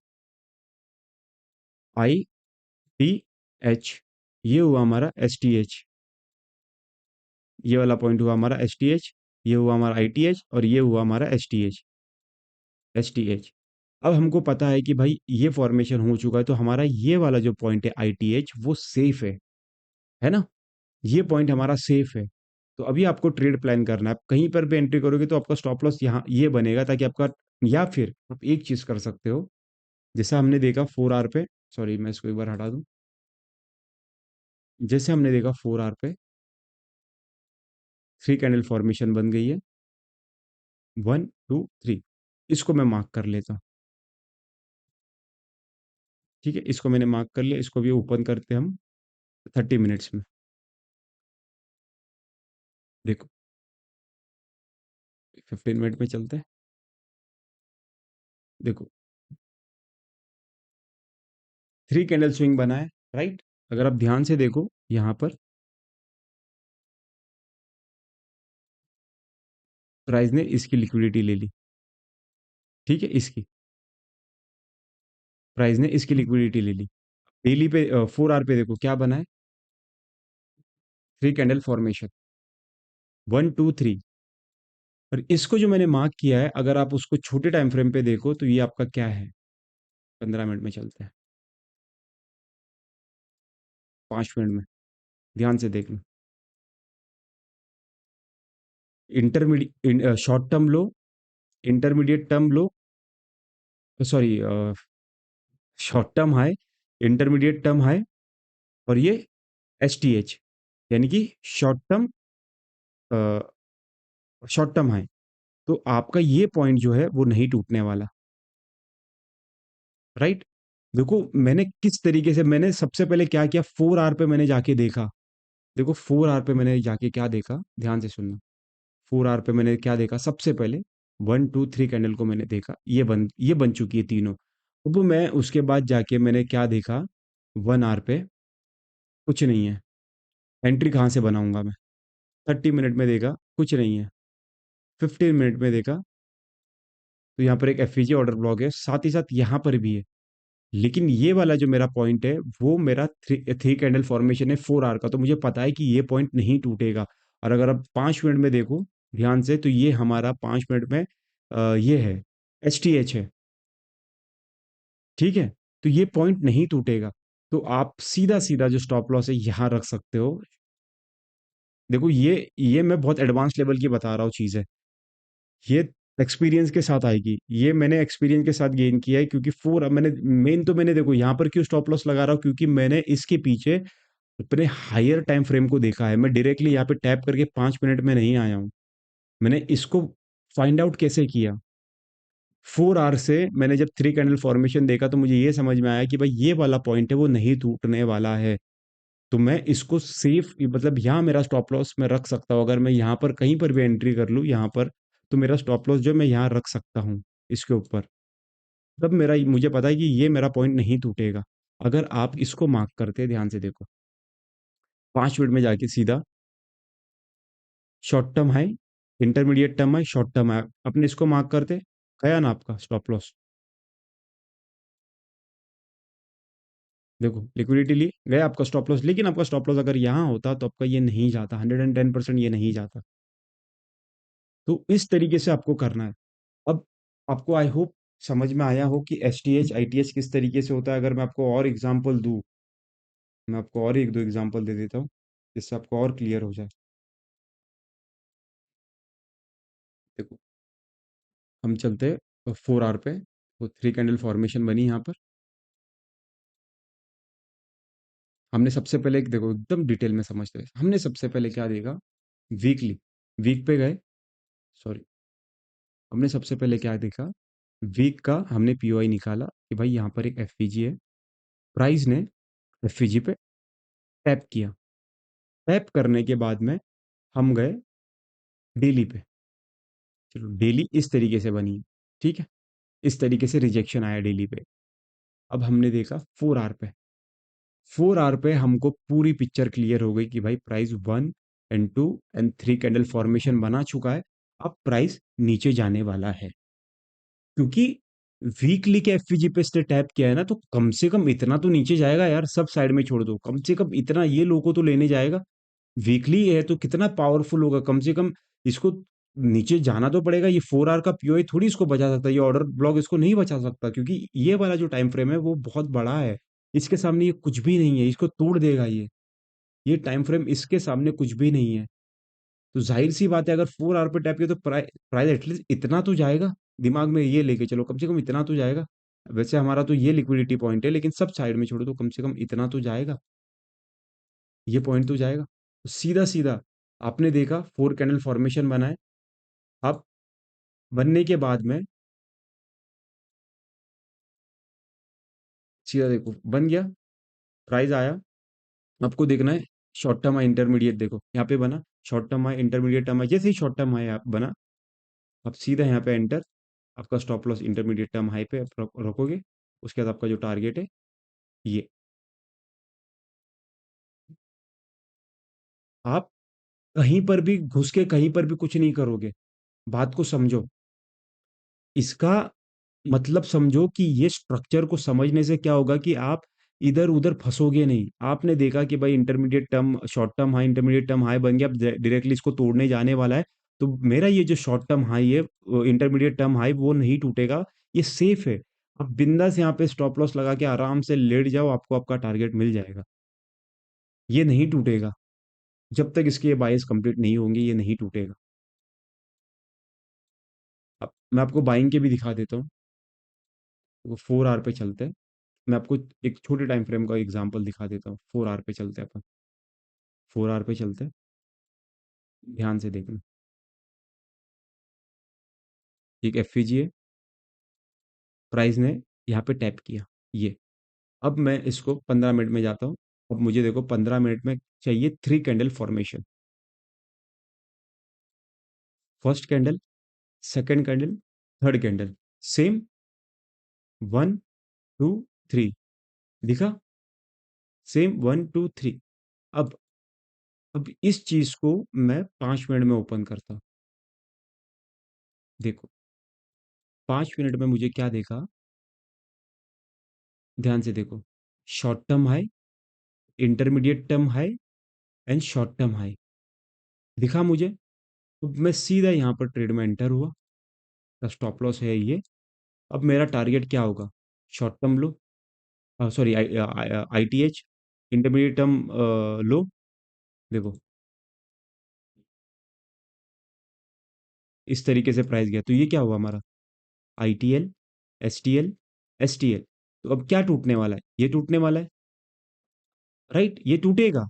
आई टी एच, ये हुआ हमारा एस टी एच, ये वाला पॉइंट हुआ हमारा एस टी एच, ये हुआ हमारा आई टी एच, और ये हुआ हमारा S T H, S T H. अब हमको पता है कि भाई ये फॉर्मेशन हो चुका है, तो हमारा ये वाला जो पॉइंट है आई टी एच, वो सेफ है ना? ये पॉइंट हमारा सेफ है। तो अभी आपको ट्रेड प्लान करना है। आप कहीं पर भी एंट्री करोगे तो आपका स्टॉप लॉस यहाँ ये बनेगा, ताकि आपका, या फिर आप एक चीज़ कर सकते हो, जैसा हमने देखा 4 आवर पे, सॉरी मैं इसको एक बार हटा दूँ। जैसे हमने देखा 4 आवर पे 3 कैंडल फॉर्मेशन बन गई है, 1, 2, 3, इसको मैं मार्क कर लेता हूँ, ठीक है? इसको मैंने मार्क कर लिया, इसको भी ओपन करते हैं हम 30 मिनट्स में। देखो 15 मिनट में चलते हैं, देखो 3 कैंडल स्विंग बना है, राइट? अगर आप ध्यान से देखो यहाँ पर, प्राइस ने इसकी लिक्विडिटी ले ली, ठीक है? इसकी प्राइस ने इसकी लिक्विडिटी ले ली। डेली पे 4 आवर पे देखो क्या बना है, 3 कैंडल फॉर्मेशन, 1, 2, 3। और इसको जो मैंने मार्क किया है, अगर आप उसको छोटे टाइम फ्रेम पे देखो, तो ये आपका क्या है? 15 मिनट में चलते हैं, 5 मिनट में, ध्यान से देखना। शॉर्ट टर्म लो, इंटरमीडिएट टर्म लो, sorry short term high, intermediate term high, और ये एस टी एच, यानी कि short term, short term high. तो आपका ये पॉइंट जो है वो नहीं टूटने वाला, राइट? देखो मैंने किस तरीके से, मैंने सबसे पहले क्या किया, 4 आवर पे मैंने जाके देखा। देखो 4 आवर पे मैंने जाके क्या देखा, ध्यान से सुनना। 4 आवर पे मैंने क्या देखा, सबसे पहले 1, 2, 3 कैंडल को मैंने देखा, ये बन चुकी है तीनों। अब मैं उसके बाद जाके मैंने क्या देखा, 1 आवर पे कुछ नहीं है, एंट्री कहाँ से बनाऊंगा मैं? 30 मिनट में देखा कुछ नहीं है, 15 मिनट में देखा, तो यहाँ पर एक एफवीजी ऑर्डर ब्लॉक है, साथ ही साथ यहाँ पर भी है। लेकिन ये वाला जो मेरा पॉइंट है, वो मेरा थ्री कैंडल फॉर्मेशन है 4 आवर का, तो मुझे पता है कि ये पॉइंट नहीं टूटेगा। और अगर आप 5 मिनट में देखो ध्यान से, तो ये हमारा 5 मिनट में ये है, एस टी एच है, ठीक है? तो ये पॉइंट नहीं टूटेगा। तो आप सीधा सीधा जो स्टॉप लॉस है यहाँ रख सकते हो। देखो ये मैं बहुत एडवांस लेवल की बता रहा हूँ चीज़ें। ये एक्सपीरियंस के साथ आएगी, ये मैंने एक्सपीरियंस के साथ गेन किया है, क्योंकि फोर मैंने मेन तो मैंने देखो यहाँ पर क्यों स्टॉप लॉस लगा रहा हूँ, क्योंकि मैंने इसके पीछे अपने हायर टाइम फ्रेम को देखा है। मैं डायरेक्टली यहाँ पे टैप करके 5 मिनट में नहीं आया हूँ। मैंने इसको फाइंड आउट कैसे किया, 4 आवर से मैंने जब थ्री कैंडल फॉर्मेशन देखा तो मुझे ये समझ में आया कि भाई ये वाला पॉइंट है वो नहीं टूटने वाला है। तो मैं इसको सेफ, मतलब यहाँ मेरा स्टॉप लॉस मैं रख सकता हूँ। अगर मैं यहाँ पर कहीं पर भी एंट्री कर लूँ यहाँ पर, तो मेरा स्टॉप लॉस जो मैं यहाँ रख सकता हूँ इसके ऊपर। तब मेरा मुझे पता है कि ये मेरा पॉइंट नहीं टूटेगा। अगर आप इसको मार्क करते हैं, ध्यान से देखो, 5 मिनट में जाके सीधा short term high, intermediate term high, short term high, अपने इसको मार्क करते, गया ना आपका स्टॉप लॉस। देखो लिक्विडिटी ली, गया आपका स्टॉप लॉस। लेकिन आपका स्टॉप लॉस अगर यहाँ होता तो आपका ये नहीं जाता, 110% ये नहीं जाता। तो इस तरीके से आपको करना है। अब आपको आई होप समझ में आया हो कि S T H I T H किस तरीके से होता है। अगर मैं आपको और एग्जांपल दूं, मैं आपको और एक दो एग्जांपल दे देता हूँ जिससे आपको और क्लियर हो जाए। देखो, हम चलते 4 आवर पे, वो थ्री कैंडल फॉर्मेशन बनी यहाँ पर। हमने सबसे पहले देखो एकदम डिटेल में समझते हैं, हमने सबसे पहले क्या देखा, वीकली, वीक पे गए, सॉरी, हमने सबसे पहले क्या देखा, वीक का हमने पीओआई निकाला कि भाई यहाँ पर एक एफपीजी है। प्राइस ने एफपीजी पे टैप किया। टैप करने के बाद में हम गए डेली पे। चलो डेली इस तरीके से बनी, ठीक है, इस तरीके से रिजेक्शन आया डेली पे। अब हमने देखा 4 आवर पे, 4 आवर पे हमको पूरी पिक्चर क्लियर हो गई कि भाई price 1 and 2 and 3 candle formation बना चुका है। अब प्राइस नीचे जाने वाला है, क्योंकि वीकली के एफवीजी पे इसने टैप किया है ना, तो कम से कम इतना तो नीचे जाएगा यार। सब साइड में छोड़ दो, कम से कम इतना ये लोगों को तो लेने जाएगा। वीकली है तो कितना पावरफुल होगा, कम से कम इसको नीचे जाना तो पड़ेगा। ये 4 आवर का पीओई थोड़ी इसको बचा सकता है, ये ऑर्डर ब्लॉक इसको नहीं बचा सकता, क्योंकि ये वाला जो टाइम फ्रेम है वो बहुत बड़ा है। इसके सामने ये कुछ भी नहीं है, इसको तोड़ देगा ये टाइम फ्रेम इसके सामने कुछ भी नहीं है। तो जाहिर सी बात है, अगर 4 आवर पे टैप किया तो प्राइस एटलीस्ट इतना तो जाएगा। दिमाग में ये लेके चलो, कम से कम इतना तो जाएगा। वैसे हमारा तो ये लिक्विडिटी पॉइंट है, लेकिन सब साइड में छोड़ो तो कम से कम इतना तो जाएगा, ये पॉइंट तो जाएगा। तो सीधा सीधा आपने देखा 4 कैंडल फॉर्मेशन बनाए। अब बनने के बाद में सीधा देखो बन गया, प्राइस आया। आपको देखना है शॉर्ट टर्म हाई इंटरमीडिएट, देखो यहाँ पे बना short term high intermediate term high. जैसे ही शॉर्ट टर्म हाई बना, आप सीधा यहाँ पे एंटर, आपका stop loss intermediate term high पे आप रखोगे। उसके बाद आपका जो टारगेट है ये, आप कहीं पर भी घुस के कहीं पर भी कुछ नहीं करोगे। बात को समझो, इसका मतलब समझो कि ये स्ट्रक्चर को समझने से क्या होगा कि आप इधर उधर फंसोगे नहीं। आपने देखा कि भाई intermediate term short term high intermediate term high बन गया, अब डायरेक्टली इसको तोड़ने जाने वाला है। तो मेरा ये जो शॉर्ट टर्म हाई है, इंटरमीडिएट टर्म हाई, वो नहीं टूटेगा, ये सेफ है। आप बिंदास यहाँ पे स्टॉप लॉस लगा के आराम से लेट जाओ, आपको आपका टारगेट मिल जाएगा। ये नहीं टूटेगा, जब तक इसकी ये बाइस कंप्लीट नहीं होंगी ये नहीं टूटेगा। अब मैं आपको बाइंग के भी दिखा देता हूँ। वो 4 आवर पे चलते हैं, मैं आपको एक छोटे टाइम फ्रेम का एग्जांपल दिखा देता हूँ। 4 आवर पे चलते हैं अपन, 4 आवर पे चलते हैं, ध्यान से देखना। एक एफवीजी है, प्राइस ने यहाँ पे टैप किया ये। अब मैं इसको 15 मिनट में जाता हूँ। अब मुझे देखो 15 मिनट में चाहिए three candle formation. First candle, second candle, third candle, same, 1 2 3, दिखा, सेम 1 2 3। अब अब इस चीज को मैं 5 मिनट में ओपन करता हूँ। देखो 5 मिनट में मुझे क्या देखा, ध्यान से देखो, short term high, intermediate term high and short term high दिखा मुझे। तो मैं सीधा यहाँ पर ट्रेड में एंटर हुआ, स्टॉप लॉस है ये। अब मेरा टारगेट क्या होगा, शॉर्ट टर्म लो, सॉरी, ITH, इंटरमीडिएट टर्म लो। देखो, इस तरीके से प्राइस गया, तो ये क्या हुआ हमारा? ITL, STL, STL। तो अब क्या टूटने वाला है? ये टूटने वाला है, राइट? ये टूटेगा।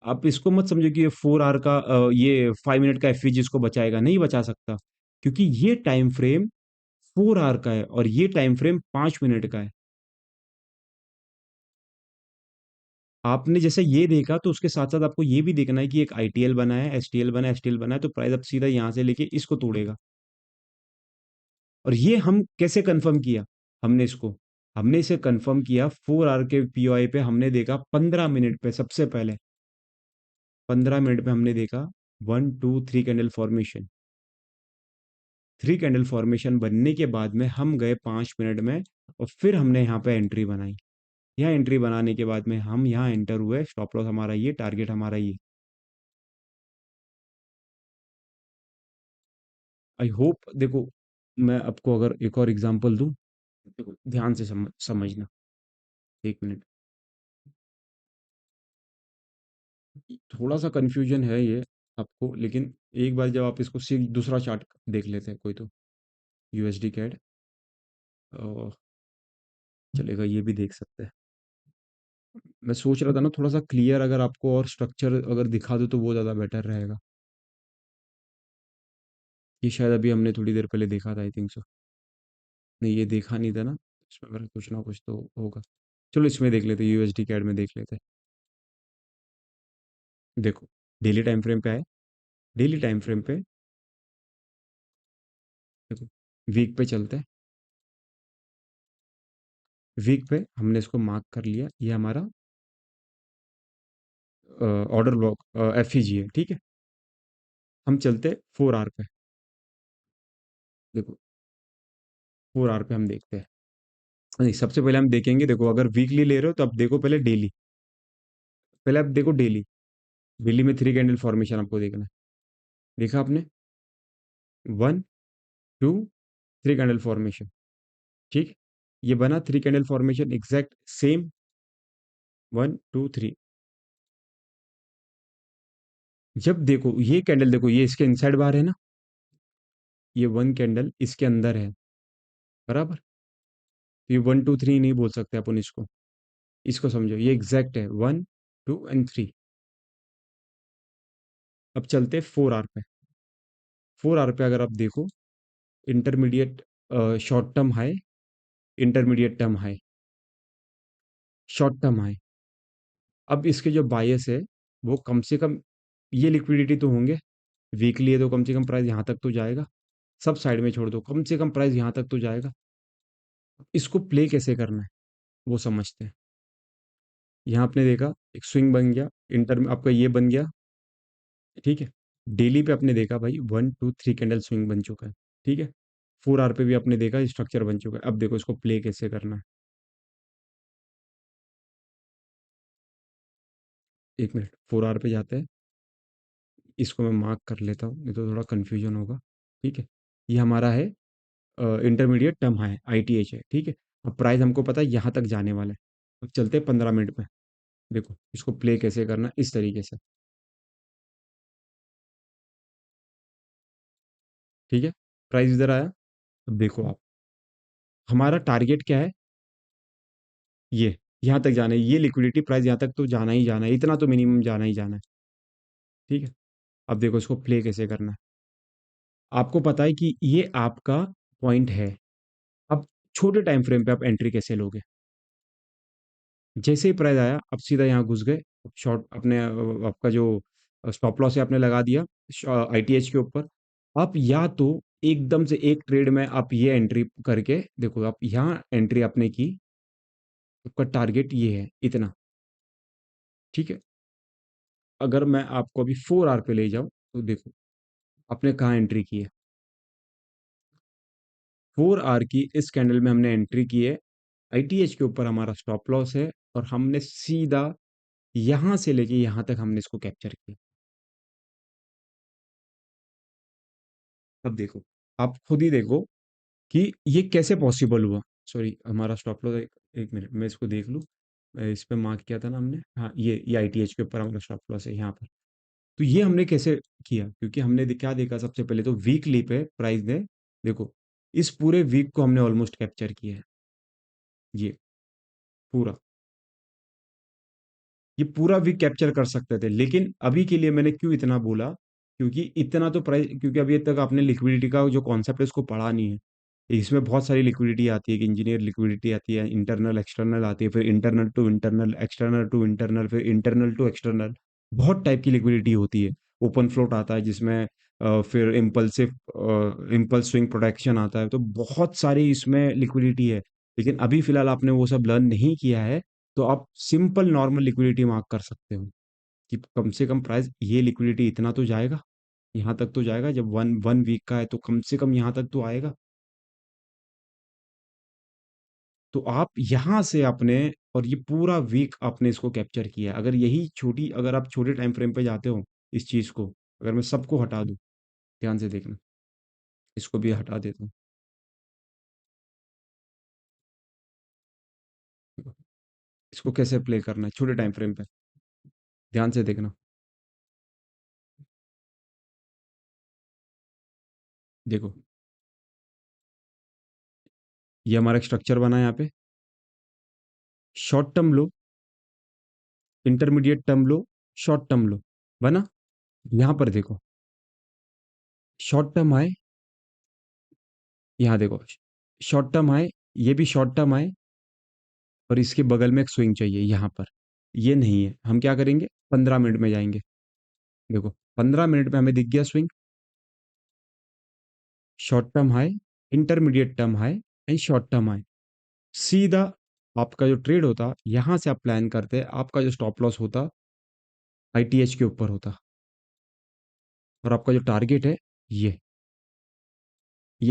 आप इसको मत समझो कि ये 4 आवर का, ये 5 मिनट का एफवी जिसको बचाएगा, नहीं बचा सकता, क्योंकि ये टाइम फ्रेम 4 आवर का है और ये टाइम फ्रेम 5 मिनट का है। आपने जैसे ये देखा, तो उसके साथ साथ आपको ये भी देखना है कि एक ITL बना है, STL बना है, STL बना है, तो प्राइस अब सीधा यहाँ से लेके इसको तोड़ेगा। और ये हम कैसे कंफर्म किया? हमने इसको हमने इसे कंफर्म किया 4 आवर के POI पे। हमने देखा 15 मिनट पे, सबसे पहले 15 मिनट पे हमने देखा 1 2 3 कैंडल फॉर्मेशन। 3 कैंडल फॉर्मेशन बनने के बाद में हम गए 5 मिनट में, और फिर हमने यहाँ पे एंट्री बनाई। यहाँ एंट्री बनाने के बाद में हम यहाँ एंटर हुए, स्टॉप लॉस हमारा ये, टारगेट हमारा ये। आई होप, देखो, मैं आपको अगर एक और एग्जांपल दूं, देखो ध्यान से समझना। 1 मिनट। थोड़ा सा कंफ्यूजन है ये आपको, लेकिन एक बार जब आप इसको सिर्फ दूसरा चार्ट देख लेते हैं कोई, तो USD कैड चलेगा, ये भी देख सकते हैं। मैं सोच रहा था ना, थोड़ा सा क्लियर अगर आपको और स्ट्रक्चर अगर दिखा दो तो वो ज़्यादा बेटर रहेगा। ये शायद अभी हमने थोड़ी देर पहले देखा था, आई थिंक सो। नहीं, ये देखा नहीं था ना, इसमें अगर कुछ ना कुछ तो होगा। चलो इसमें देख लेते, USD कैड में देख लेते। देखो, डेली टाइम फ्रेम पे आए, डेली टाइम फ्रेम पे देखो, वीक पे चलते हैं। वीक पे हमने इसको मार्क कर लिया, ये हमारा ऑर्डर ब्लॉक, FEG है, ठीक है। हम चलते 4 आवर पे। देखो, 4 आवर पे हम देखते हैं। नहीं, सबसे पहले हम देखेंगे, देखो अगर वीकली ले रहे हो तो अब देखो पहले डेली। पहले आप देखो डेली। डेली में 3 कैंडल फॉर्मेशन आपको देखना है। देखा आपने? 1 2 3 कैंडल फॉर्मेशन, ठीक। ये बना 3 कैंडल फॉर्मेशन, एग्जैक्ट सेम। 1 2 3। जब देखो ये कैंडल, देखो ये इसके इनसाइड बार है ना, ये 1 कैंडल इसके अंदर है, बराबर। तो ये 1 2 3 नहीं बोल सकते अपन इसको। इसको समझो, ये एग्जैक्ट है 1 2 एंड 3। अब चलते 4 आवर पे। 4 आवर पे अगर आप देखो, intermediate short term high, intermediate term high, short term high. अब इसके जो बायस है, वो कम से कम ये लिक्विडिटी तो होंगे। वीकली है तो कम से कम प्राइस यहाँ तक तो जाएगा। सब साइड में छोड़ दो, कम से कम प्राइस यहाँ तक तो जाएगा। इसको प्ले कैसे करना है वो समझते हैं। यहाँ आपने देखा एक स्विंग बन गया, इंटर में आपका ये बन गया, ठीक है। डेली पे आपने देखा भाई 1 2 3 कैंडल स्विंग बन चुका है, ठीक है। 4 आवर पे भी आपने देखा स्ट्रक्चर बन चुका है। अब देखो इसको प्ले कैसे करना है। 1 मिनट, 4 आवर पे जाते हैं। इसको मैं मार्क कर लेता हूँ, नहीं तो थोड़ा कन्फ्यूजन होगा, ठीक है। ये हमारा है इंटरमीडिएट टर्म है, ITH है, ठीक है। अब प्राइस हमको पता है यहाँ तक जाने वाला है। अब चलते हैं 15 मिनट में। देखो इसको प्ले कैसे करना है, इस तरीके से, ठीक है। प्राइस इधर आया। अब देखो आप, हमारा टारगेट क्या है? ये यहाँ तक जाना है, ये लिक्विडिटी प्राइस यहाँ तक तो जाना ही जाना है, इतना तो मिनिमम जाना ही जाना है, ठीक है। अब देखो इसको प्ले कैसे करना है। आपको पता है कि ये आपका पॉइंट है। अब छोटे टाइम फ्रेम पे आप एंट्री कैसे लोगे? जैसे ही प्राइस आया, आप सीधा यहाँ घुस गए। शॉर्ट अपने आपका जो स्टॉप लॉस है आपने लगा दिया ITH के ऊपर। आप या तो एकदम से एक ट्रेड में आप ये एंट्री करके देखो, आप यहाँ एंट्री आपने की, आपका टारगेट ये है इतना, ठीक है। अगर मैं आपको अभी 4 आवर पे ले जाऊं, तो देखो आपने कहाँ एंट्री की है। 4 आवर की इस कैंडल में हमने एंट्री की है। ITH के ऊपर हमारा स्टॉप लॉस है, और हमने सीधा यहाँ से लेके यहाँ तक हमने इसको कैप्चर किया। अब देखो, आप खुद ही देखो कि ये कैसे पॉसिबल हुआ। सॉरी, हमारा स्टॉप लॉस एक मिनट मैं इसको देख लूँ। इस पे मार्क किया था ना हमने, हाँ ये आईटीएच के ऊपर हमारा स्टॉप लॉस है यहाँ पर। तो ये हमने कैसे किया, क्योंकि हमने क्या देखा, सबसे पहले तो वीकली पे प्राइस ने, देखो इस पूरे वीक को हमने ऑलमोस्ट कैप्चर किया है, ये पूरा, ये पूरा वीक कैप्चर कर सकते थे, लेकिन अभी के लिए मैंने क्यों इतना बोला, क्योंकि इतना तो प्राइस, क्योंकि अभी तक आपने लिक्विडिटी का जो कॉन्सेप्ट है उसको पढ़ा नहीं है। इसमें बहुत सारी लिक्विडिटी आती है, कि इंजीनियर लिक्विडिटी आती है, इंटरनल एक्सटर्नल आती है, फिर internal to internal, external to internal, फिर इंटरनल टू एक्सटर्नल, बहुत टाइप की लिक्विडिटी होती है। ओपन फ्लोट आता है जिसमें फिर इम्पल्स स्विंग प्रोटेक्शन आता है, तो बहुत सारी इसमें लिक्विडिटी है। लेकिन अभी फिलहाल आपने वो सब लर्न नहीं किया है, तो आप सिंपल नॉर्मल लिक्विडिटी मार्क कर सकते हो, कि कम से कम प्राइस ये लिक्विडिटी इतना तो जाएगा, यहाँ तक तो जाएगा, जब वन वन वीक का है तो कम से कम यहाँ तक तो आएगा। तो आप यहाँ से आपने, और ये पूरा वीक आपने इसको कैप्चर किया है। अगर यही छोटी, अगर आप छोटे टाइम फ्रेम पे जाते हो, इस चीज़ को अगर मैं सबको हटा दूँ, ध्यान से देखना, इसको भी हटा देता हूँ, इसको कैसे प्ले करना है छोटे टाइम फ्रेम पे, ध्यान से देखना। देखो, ये हमारा एक स्ट्रक्चर बना है यहाँ पे, शॉर्ट टर्म लो, इंटरमीडिएट टर्म लो, शॉर्ट टर्म लो, बना। यहाँ पर देखो, शॉर्ट टर्म आए, यहाँ देखो, शॉर्ट टर्म आए, ये भी शॉर्ट टर्म आए, और इसके बगल में एक स्विंग चाहिए यहाँ पर, ये नहीं है, हम क्या करेंगे, 15 मिनट में जाएंगे। देखो, 15 मिनट में हमें दिख गया swing, short term high, intermediate term high and short term high. सीधा आपका जो ट्रेड होता, यहाँ से आप प्लान करते, आपका जो स्टॉप लॉस होता आईटीएच के ऊपर होता, और आपका जो टारगेट है ये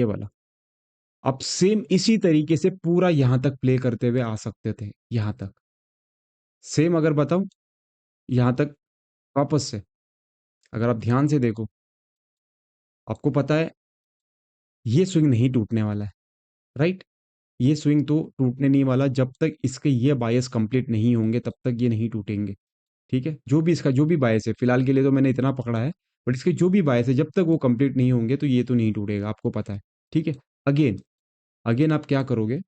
वाला। आप सेम इसी तरीके से पूरा यहाँ तक प्ले करते हुए आ सकते थे, यहाँ तक सेम, अगर बताऊं, यहाँ तक वापस से, अगर आप ध्यान से देखो, आपको पता है ये स्विंग नहीं टूटने वाला है, राइट? ये स्विंग तो टूटने नहीं वाला, जब तक इसके ये बायस कंप्लीट नहीं होंगे तब तक ये नहीं टूटेंगे। ठीक है, जो भी इसका जो भी बायस है, फिलहाल के लिए तो मैंने इतना पकड़ा है, बट इसके जो भी बायस है, जब तक वो कंप्लीट नहीं होंगे तो ये तो नहीं टूटेगा, आपको पता है। ठीक है, अगेन अगेन आप क्या करोगे,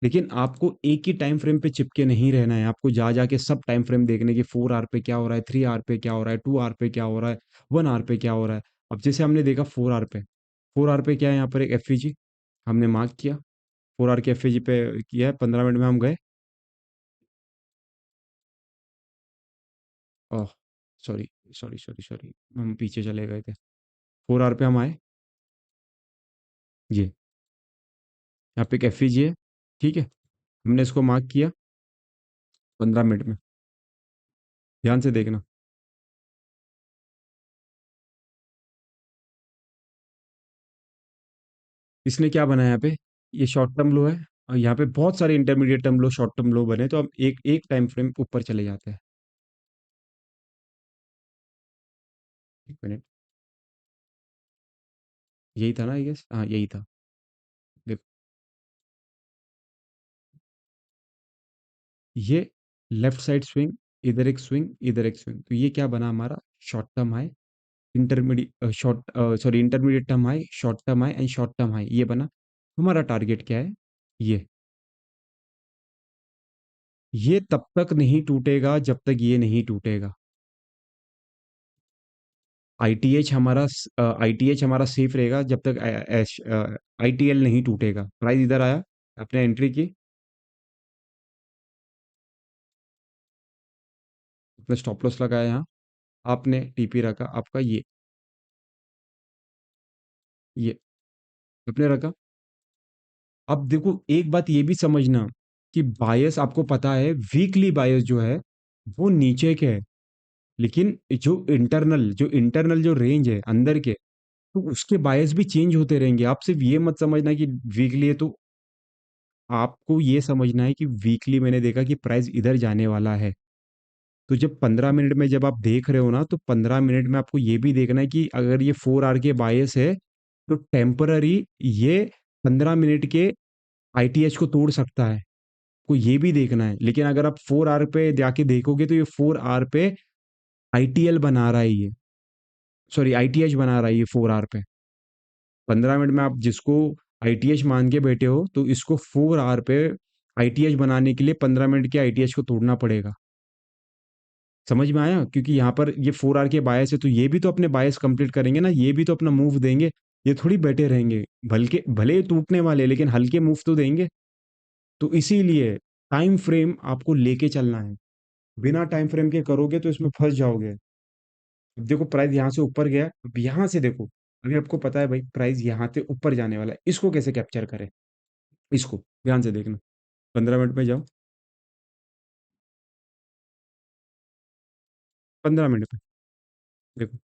लेकिन आपको एक ही टाइम फ्रेम पे चिपके नहीं रहना है, आपको जा जाके सब टाइम फ्रेम देखने की, 4 आवर पे क्या हो रहा है, 3 आवर पे क्या हो रहा है, 2 आवर पे क्या हो रहा है, 1 आवर पे क्या हो रहा है। अब जैसे हमने देखा 4 आवर पे, 4 आवर पे क्या है, यहाँ पर एक एफ हमने मार्क किया, 4 आवर के एफ पे किया है, 15 मिनट में हम गए। ओह, सॉरी सॉरी सॉरी सॉरी, हम पीछे चले गए थे। 4 आवर पे हम आए, ये यहाँ पे एक एफ है, ठीक है, हमने इसको मार्क किया 15 मिनट में, ध्यान से देखना। इसने क्या बनाया यहाँ पे, ये शॉर्ट टर्म लो है, और यहाँ पे बहुत सारे इंटरमीडिएट टर्म लो, शॉर्ट टर्म लो बने, तो हम एक एक टाइम फ्रेम ऊपर चले जाते हैं। 1 मिनट, यही था ना, आई गेस, हाँ यही था। देखो, ये लेफ्ट साइड स्विंग, इधर एक स्विंग, इधर एक स्विंग, तो ये क्या बना हमारा, short term high, intermediate short sorry intermediate term high, short term high and short term high, ये बना। हमारा टारगेट क्या है, ये तब तक नहीं टूटेगा जब तक ये नहीं टूटेगा। आईटीएच हमारा सेफ रहेगा जब तक आईटीएल नहीं टूटेगा। प्राइस इधर आया, आपने एंट्री की, अपने स्टॉप लॉस लगाया यहाँ, आपने टीपी रखा आपका, ये आपने रखा। अब देखो, एक बात ये भी समझना, कि बायस आपको पता है, वीकली बायस जो है वो नीचे के है, लेकिन जो इंटरनल जो रेंज है अंदर के, तो उसके बायस भी चेंज होते रहेंगे। आप सिर्फ ये मत समझना कि वीकली है, तो आपको ये समझना है कि वीकली मैंने देखा कि प्राइस इधर जाने वाला है, तो जब 15 मिनट में जब आप देख रहे हो ना, तो 15 मिनट में आपको ये भी देखना है कि अगर ये 4 आवर के बायस है, तो टेम्पररी ये 15 मिनट के आईटीएच को तोड़ सकता है। आपको ये भी देखना है, लेकिन अगर आप 4 आवर पे जाके देखोगे तो ये 4 आवर पे आईटीएल बना रहा है ये, सॉरी आईटीएच बना रहा है ये 4 आवर पे। 15 मिनट में आप जिसको आईटीएच मान के बैठे हो, तो इसको 4 आवर पे आईटीएच बनाने के लिए 15 मिनट के आईटीएच को तोड़ना पड़ेगा। समझ में आया? क्योंकि यहाँ पर ये 4 आवर के बायस है, तो ये भी तो अपने बायस कंप्लीट करेंगे ना, ये भी तो अपना मूव देंगे। ये थोड़ी बैठे रहेंगे, भलके भले ही टूटने वाले लेकिन हल्के मूव तो देंगे। तो इसीलिए टाइम फ्रेम आपको लेके चलना है। बिना टाइम फ्रेम के करोगे तो इसमें फंस जाओगे। अब देखो प्राइस यहाँ से ऊपर गया, अब यहाँ से देखो, अभी आपको पता है भाई प्राइस यहाँ से ऊपर जाने वाला है, इसको कैसे कैप्चर करें? इसको ध्यान से देखना। 15 मिनट में जाओ, 15 मिनट में देखो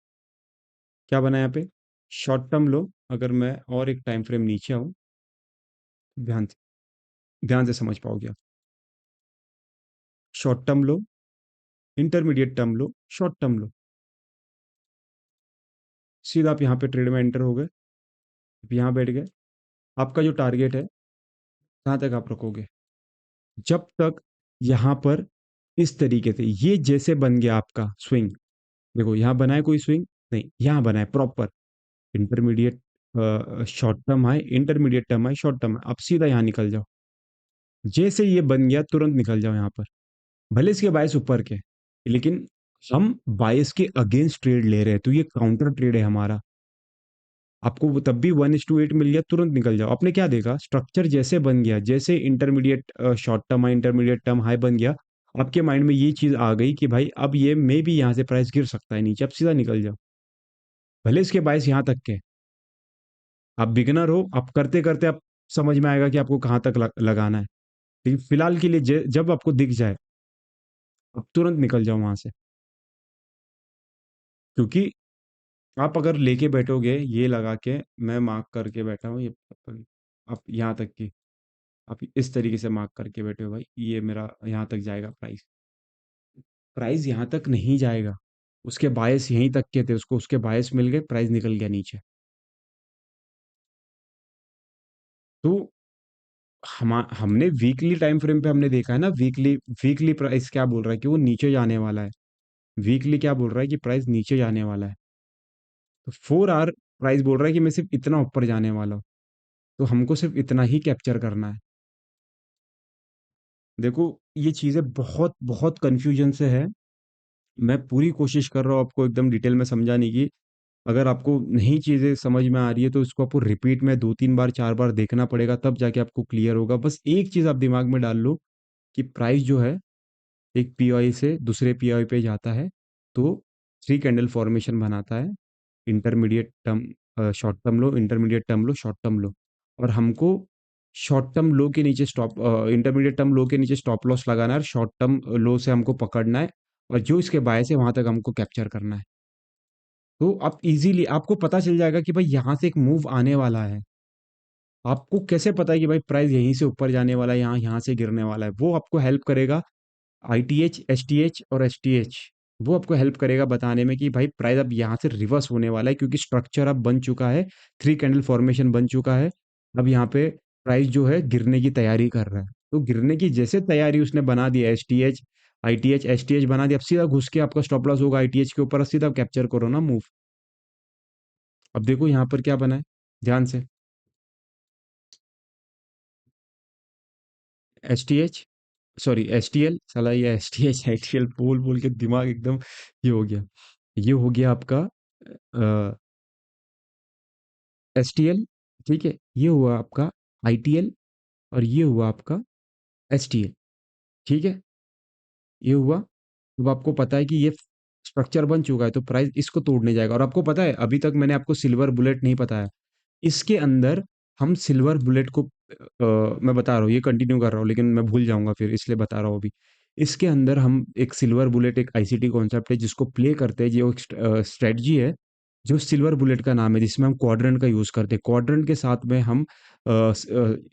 क्या बना है यहाँ पे। शॉर्ट टर्म लो, अगर मैं और एक टाइम फ्रेम नीचे आऊँ, ध्यान से समझ पाओगे आप। शॉर्ट टर्म लो, इंटरमीडिएट टर्म लो, शॉर्ट टर्म लो, सीधा आप यहाँ पे ट्रेड में एंटर हो गए। अब यहाँ बैठ गए, आपका जो टारगेट है कहाँ तक आप रखोगे? जब तक यहाँ पर इस तरीके से ये जैसे बन गया आपका स्विंग, देखो यहाँ बना है कोई स्विंग? नहीं, यहाँ बना है proper intermediate short term high, intermediate term high, short term, आप सीधा यहाँ निकल जाओ। जैसे ये बन गया तुरंत निकल जाओ यहाँ पर। भले इसके बायस ऊपर के, लेकिन हम बायस के अगेंस्ट ट्रेड ले रहे हैं, तो ये काउंटर ट्रेड है हमारा। आपको वो तब भी 1:8 मिल गया, तुरंत निकल जाओ। आपने क्या देखा, स्ट्रक्चर जैसे बन गया, जैसे intermediate short term high, intermediate term high बन गया, आपके माइंड में ये चीज आ गई कि भाई अब ये मे भी यहाँ से प्राइस गिर सकता है नीचे, अब सीधा निकल जाओ। भले इसके बायस यहाँ तक के, आप बिगिनर हो, आप करते करते आप समझ में आएगा कि आपको कहाँ तक लगाना है। लेकिन फिलहाल के लिए जब आपको दिख जाए, आप तुरंत निकल जाओ वहां से। क्योंकि आप अगर लेके बैठोगे ये लगा के, मैं मार्क करके बैठा हूँ ये, आप यहाँ तक की, आप इस तरीके से मार्क करके बैठे हो भाई, ये मेरा यहाँ तक जाएगा प्राइस। प्राइस यहाँ तक नहीं जाएगा, उसके बायस यहीं तक के थे, उसको उसके बायस मिल गए, प्राइस निकल गया नीचे। तो हमने वीकली टाइम फ्रेम पे हमने देखा है ना, वीकली वीकली प्राइस क्या बोल रहा है कि वो नीचे जाने वाला है। वीकली क्या बोल रहा है कि प्राइस नीचे जाने वाला है। तो 4 आवर प्राइस बोल रहा है कि मैं सिर्फ इतना ऊपर जाने वाला हूँ, तो हमको सिर्फ इतना ही कैप्चर करना है। देखो ये चीज़ें बहुत बहुत कन्फ्यूजन से है। मैं पूरी कोशिश कर रहा हूँ आपको एकदम डिटेल में समझाने की। अगर आपको नहीं चीज़ें समझ में आ रही है तो इसको आपको रिपीट में 2-3 बार 4 बार देखना पड़ेगा, तब जाके आपको क्लियर होगा। बस एक चीज़ आप दिमाग में डाल लो कि प्राइस जो है एक पीओआई से दूसरे पीओआई पे जाता है, तो 3 कैंडल फॉर्मेशन बनाता है। इंटरमीडिएट टर्म शॉर्ट टर्म लो, इंटरमीडिएट टर्म लो, शॉर्ट टर्म लो, और हमको शॉर्ट टर्म लो के नीचे स्टॉप, इंटरमीडिएट टर्म लो के नीचे स्टॉप लॉस लगाना है, और शॉर्ट टर्म लो से हमको पकड़ना है, और जो इसके बायस है वहां तक हमको कैप्चर करना है। तो आप इजीली आपको पता चल जाएगा कि भाई यहाँ से एक मूव आने वाला है। आपको कैसे पता है कि भाई प्राइस यहीं से ऊपर जाने वाला है, यहाँ यहाँ से गिरने वाला है? वो आपको हेल्प करेगा आईटीएच, एसटीएच और एसटीएच। वो आपको हेल्प करेगा बताने में कि भाई प्राइस अब यहाँ से रिवर्स होने वाला है, क्योंकि स्ट्रक्चर अब बन चुका है, 3 कैंडल फॉर्मेशन बन चुका है। अब यहाँ पे प्राइस जो है गिरने की तैयारी कर रहा है। तो गिरने की जैसे तैयारी उसने बना दी, एसटीएच, आईटीएच, एसटीएच बना दिया, अब सीधा घुस के आपका स्टॉप लॉस होगा आईटीएच के ऊपर, सीधा कैप्चर करो ना मूव। अब देखो यहाँ पर क्या बना है, ध्यान से। एसटीएच, सॉरी एसटीएल, साला ये एसटीएच आईटीएल बोल बोल के दिमाग एकदम ये हो गया। ये हो गया आपका एसटीएल, ठीक है, ये हुआ आपका आईटीएल, और ये हुआ आपका एसटीएल, ठीक है, ये हुआ। अब आपको पता है कि ये स्ट्रक्चर बन चुका है, तो प्राइस इसको तोड़ने जाएगा। और आपको पता है अभी तक मैंने आपको सिल्वर बुलेट नहीं बताया, इसके अंदर हम सिल्वर बुलेट को मैं बता रहा हूँ, ये कंटिन्यू कर रहा हूँ लेकिन मैं भूल जाऊंगा फिर, इसलिए बता रहा हूँ अभी। इसके अंदर हम एक सिल्वर बुलेट, एक आईसीटी कॉन्सेप्ट है जिसको प्ले करते हैं, जो एक स्ट्रेटजी है जो सिल्वर बुलेट का नाम है, जिसमें हम क्वाड्रेंट का यूज़ करते हैं। क्वाड्रेंट के साथ में हम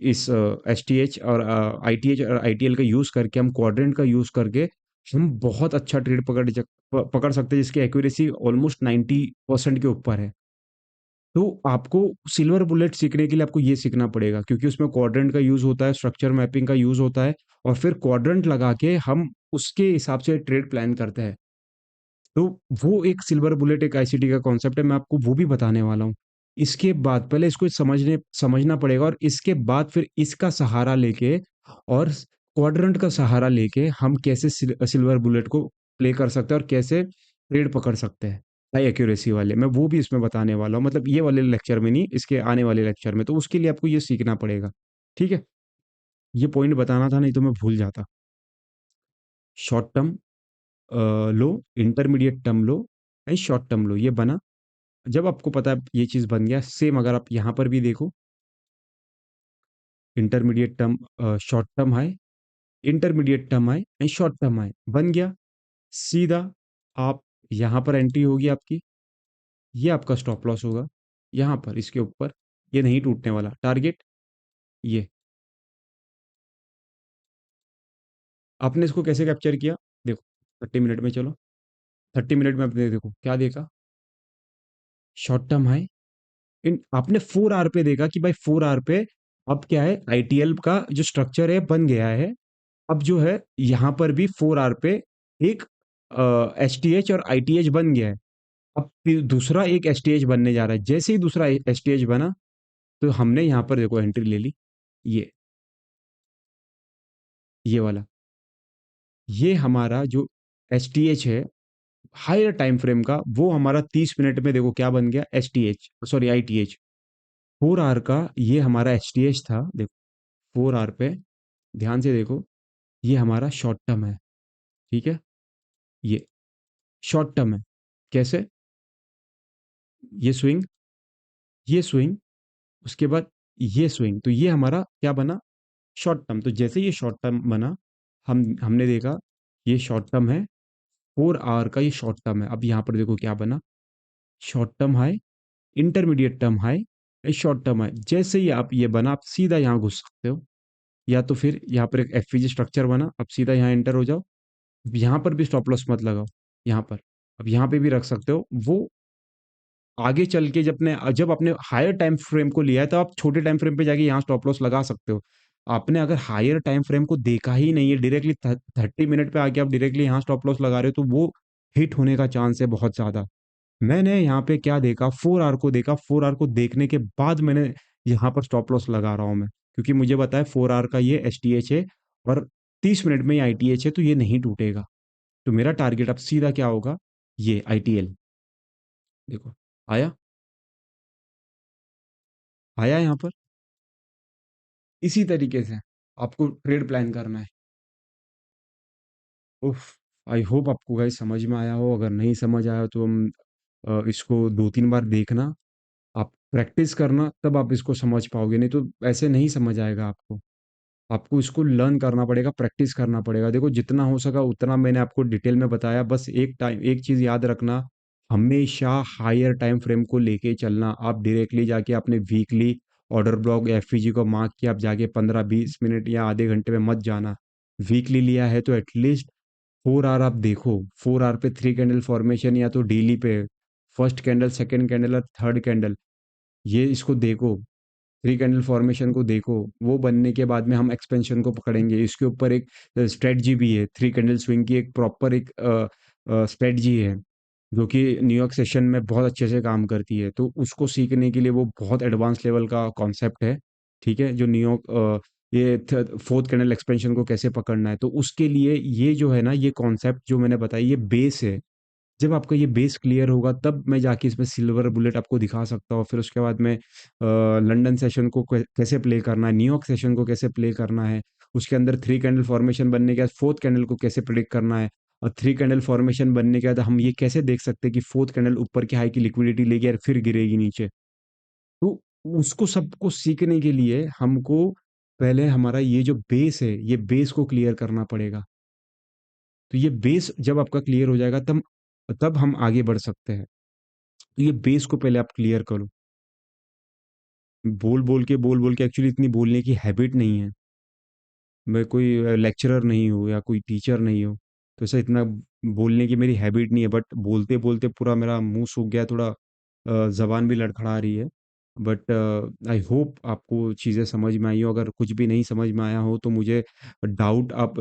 इस एस टी एच और आई टी एच और आई टी एल का यूज़ करके, हम क्वाड्रेंट का यूज़ करके हम बहुत अच्छा ट्रेड पकड़ सकते हैं, जिसकी एक्यूरेसी ऑलमोस्ट 90% के ऊपर है। तो आपको सिल्वर बुलेट सीखने के लिए आपको ये सीखना पड़ेगा, क्योंकि उसमें क्वाड्रेंट का यूज़ होता है, स्ट्रक्चर मैपिंग का यूज़ होता है, और फिर क्वाड्रेंट लगा के हम उसके हिसाब से ट्रेड प्लान करते हैं। तो वो एक सिल्वर बुलेट एक आईसीटी का कॉन्सेप्ट है, मैं आपको वो भी बताने वाला हूँ। इसके बाद पहले इसको समझना पड़ेगा, और इसके बाद फिर इसका सहारा लेके और क्वाड्रेंट का सहारा लेके हम कैसे सिल्वर बुलेट को प्ले कर सकते हैं और कैसे ट्रेड पकड़ सकते हैं हाई एक्यूरेसी वाले। मैं वो भी इसमें बताने वाला हूँ, मतलब ये वाले लेक्चर में नहीं, इसके आने वाले लेक्चर में। तो उसके लिए आपको ये सीखना पड़ेगा। ठीक है, ये पॉइंट बताना था, नहीं तो मैं भूल जाता। शॉर्ट टर्म लो, इंटरमीडिएट टर्म लो एंड शॉर्ट टर्म लो, ये बना। जब आपको पता है ये चीज़ बन गया, सेम अगर आप यहाँ पर भी देखो, intermediate term, short term high, intermediate term high and short term high बन गया। सीधा आप यहाँ पर एंट्री होगी आपकी, ये आपका स्टॉप लॉस होगा यहाँ पर इसके ऊपर, ये नहीं टूटने वाला टारगेट। ये आपने इसको कैसे कैप्चर किया, देखो 30 मिनट में चलो, 30 मिनट में आपने देखो क्या देखा, शॉर्ट टर्म हाई। इन आपने 4 आवर पे देखा कि भाई 4 आवर पे अब क्या है, आईटीएल का जो स्ट्रक्चर है बन गया है। अब जो है यहाँ पर भी 4 आवर पे एक एच टी एच और आई टी एच बन गया है। अब फिर दूसरा एक एच टी एच बनने जा रहा है। जैसे ही दूसरा एच टी एच बना, तो हमने यहाँ पर देखो एंट्री ले ली। ये ये वाला, ये हमारा जो एच टी एच है हायर टाइम फ्रेम का, वो हमारा 30 मिनट में देखो क्या बन गया, H T H sorry I T H. 4 hour का ये हमारा एच टी एच था, देखो 4 आवर पे ध्यान से देखो, ये हमारा शॉर्ट टर्म है। ठीक है, ये शॉर्ट टर्म है। कैसे, ये स्विंग, ये स्विंग, उसके बाद ये स्विंग, तो ये हमारा क्या बना, शॉर्ट टर्म। तो जैसे ये शॉर्ट टर्म बना, हमने देखा ये शॉर्ट टर्म है, 4 आवर का ये शॉर्ट टर्म है। अब यहाँ पर देखो क्या बना, short term high, intermediate term high, short term high. जैसे ही आप ये बना, आप सीधा यहाँ घुस सकते हो, या तो फिर यहाँ पर एक एफ स्ट्रक्चर बना, अब सीधा यहाँ एंटर हो जाओ। यहाँ पर भी स्टॉप लॉस मत लगाओ, यहाँ पर, अब यहाँ पे भी रख सकते हो। वो आगे चल के जब आपने हायर टाइम फ्रेम को लिया है, तो आप छोटे टाइम फ्रेम पे जाके यहाँ स्टॉप लॉस लगा सकते हो। आपने अगर हायर टाइम फ्रेम को देखा ही नहीं है, डायरेक्टली 30 मिनट पे आके आप डायरेक्टली यहाँ स्टॉप लॉस लगा रहे हो, तो वो हिट होने का चांस है बहुत ज्यादा। मैंने यहाँ पे क्या देखा, 4 आवर को देखा, 4 आवर को देखने के बाद मैंने यहाँ पर स्टॉप लॉस लगा रहा हूँ मैं, क्योंकि मुझे पता है 4 आवर का ये एच टी एच है और 30 मिनट में ये आई टी एच है, तो ये नहीं टूटेगा। तो मेरा टारगेट अब सीधा क्या होगा, ये आई टी एल, देखो आया, आया यहाँ पर। इसी तरीके से आपको ट्रेड प्लान करना है। उफ, आई होप आपको गाइस समझ में आया हो। अगर नहीं समझ आया तो हम इसको 2-3 बार देखना, आप प्रैक्टिस करना, तब आप इसको समझ पाओगे, नहीं तो ऐसे नहीं समझ आएगा आपको। आपको इसको लर्न करना पड़ेगा, प्रैक्टिस करना पड़ेगा। देखो जितना हो सका उतना मैंने आपको डिटेल में बताया। बस एक चीज़ याद रखना, हमेशा हायर टाइम फ्रेम को लेके चलना। आप डायरेक्टली जाके अपने वीकली ऑर्डर ब्लॉक एफईजी को मार्क किया, आप जाके 15-20 मिनट या आधे घंटे में मत जाना। वीकली लिया है तो एटलीस्ट 4 आवर आप देखो, 4 आवर पे 3 कैंडल फॉर्मेशन, या तो डेली पे फर्स्ट कैंडल, सेकंड कैंडल और थर्ड कैंडल, ये इसको देखो, 3 कैंडल फॉर्मेशन को देखो। वो बनने के बाद में हम एक्सपेंशन को पकड़ेंगे। इसके ऊपर एक स्ट्रेटजी भी है, 3 कैंडल स्विंग की एक प्रॉपर एक स्ट्रेटजी है, जो कि न्यूयॉर्क सेशन में बहुत अच्छे से काम करती है। तो उसको सीखने के लिए वो बहुत एडवांस लेवल का कॉन्सेप्ट है। ठीक है, जो न्यूयॉर्क ये फोर्थ कैंडल एक्सपेंशन को कैसे पकड़ना है, तो उसके लिए ये जो है ना, ये कॉन्सेप्ट जो मैंने बताया, ये बेस है। जब आपका ये बेस क्लियर होगा, तब मैं जाके इसमें सिल्वर बुलेट आपको दिखा सकता हूँ। फिर उसके बाद में लंदन सेशन को कैसे प्ले करना है, न्यूयॉर्क सेशन को कैसे प्ले करना है, उसके अंदर 3 कैंडल फॉर्मेशन बनने के बाद फोर्थ कैंडल को कैसे प्रिडिक्ट करना है, और 3 कैंडल फॉर्मेशन बनने के बाद हम ये कैसे देख सकते हैं कि फोर्थ कैंडल ऊपर की हाई की लिक्विडिटी लेगी और फिर गिरेगी नीचे। तो उसको सबको सीखने के लिए हमको पहले हमारा ये जो बेस है, ये बेस को क्लियर करना पड़ेगा। तो ये बेस जब आपका क्लियर हो जाएगा, तब तब हम आगे बढ़ सकते हैं। तो ये बेस को पहले आप क्लियर करो। बोल बोल के एक्चुअली इतनी बोलने की हैबिट नहीं है। मैं कोई लेक्चरर नहीं हूँ या कोई टीचर नहीं हूँ, तो ऐसा इतना बोलने की मेरी हैबिट नहीं है। बट बोलते बोलते पूरा मेरा मुंह सूख गया, थोड़ा जबान भी लड़खड़ा रही है। बट आई होप आपको चीज़ें समझ में आई हो। अगर कुछ भी नहीं समझ में आया हो तो मुझे डाउट आप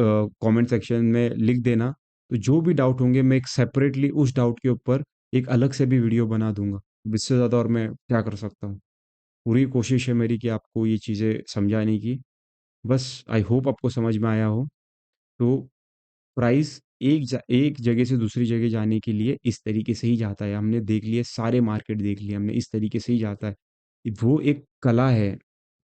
कमेंट सेक्शन में लिख देना। तो जो भी डाउट होंगे मैं एक सेपरेटली उस डाउट के ऊपर एक अलग से भी वीडियो बना दूँगा। इससे ज़्यादा और मैं क्या कर सकता हूँ? पूरी कोशिश है मेरी कि आपको ये चीज़ें समझाने की। बस आई होप आपको समझ में आया हो। तो प्राइस एक जगह से दूसरी जगह जाने के लिए इस तरीके से ही जाता है। हमने देख लिए सारे मार्केट देख लिए हमने, इस तरीके से ही जाता है। वो एक कला है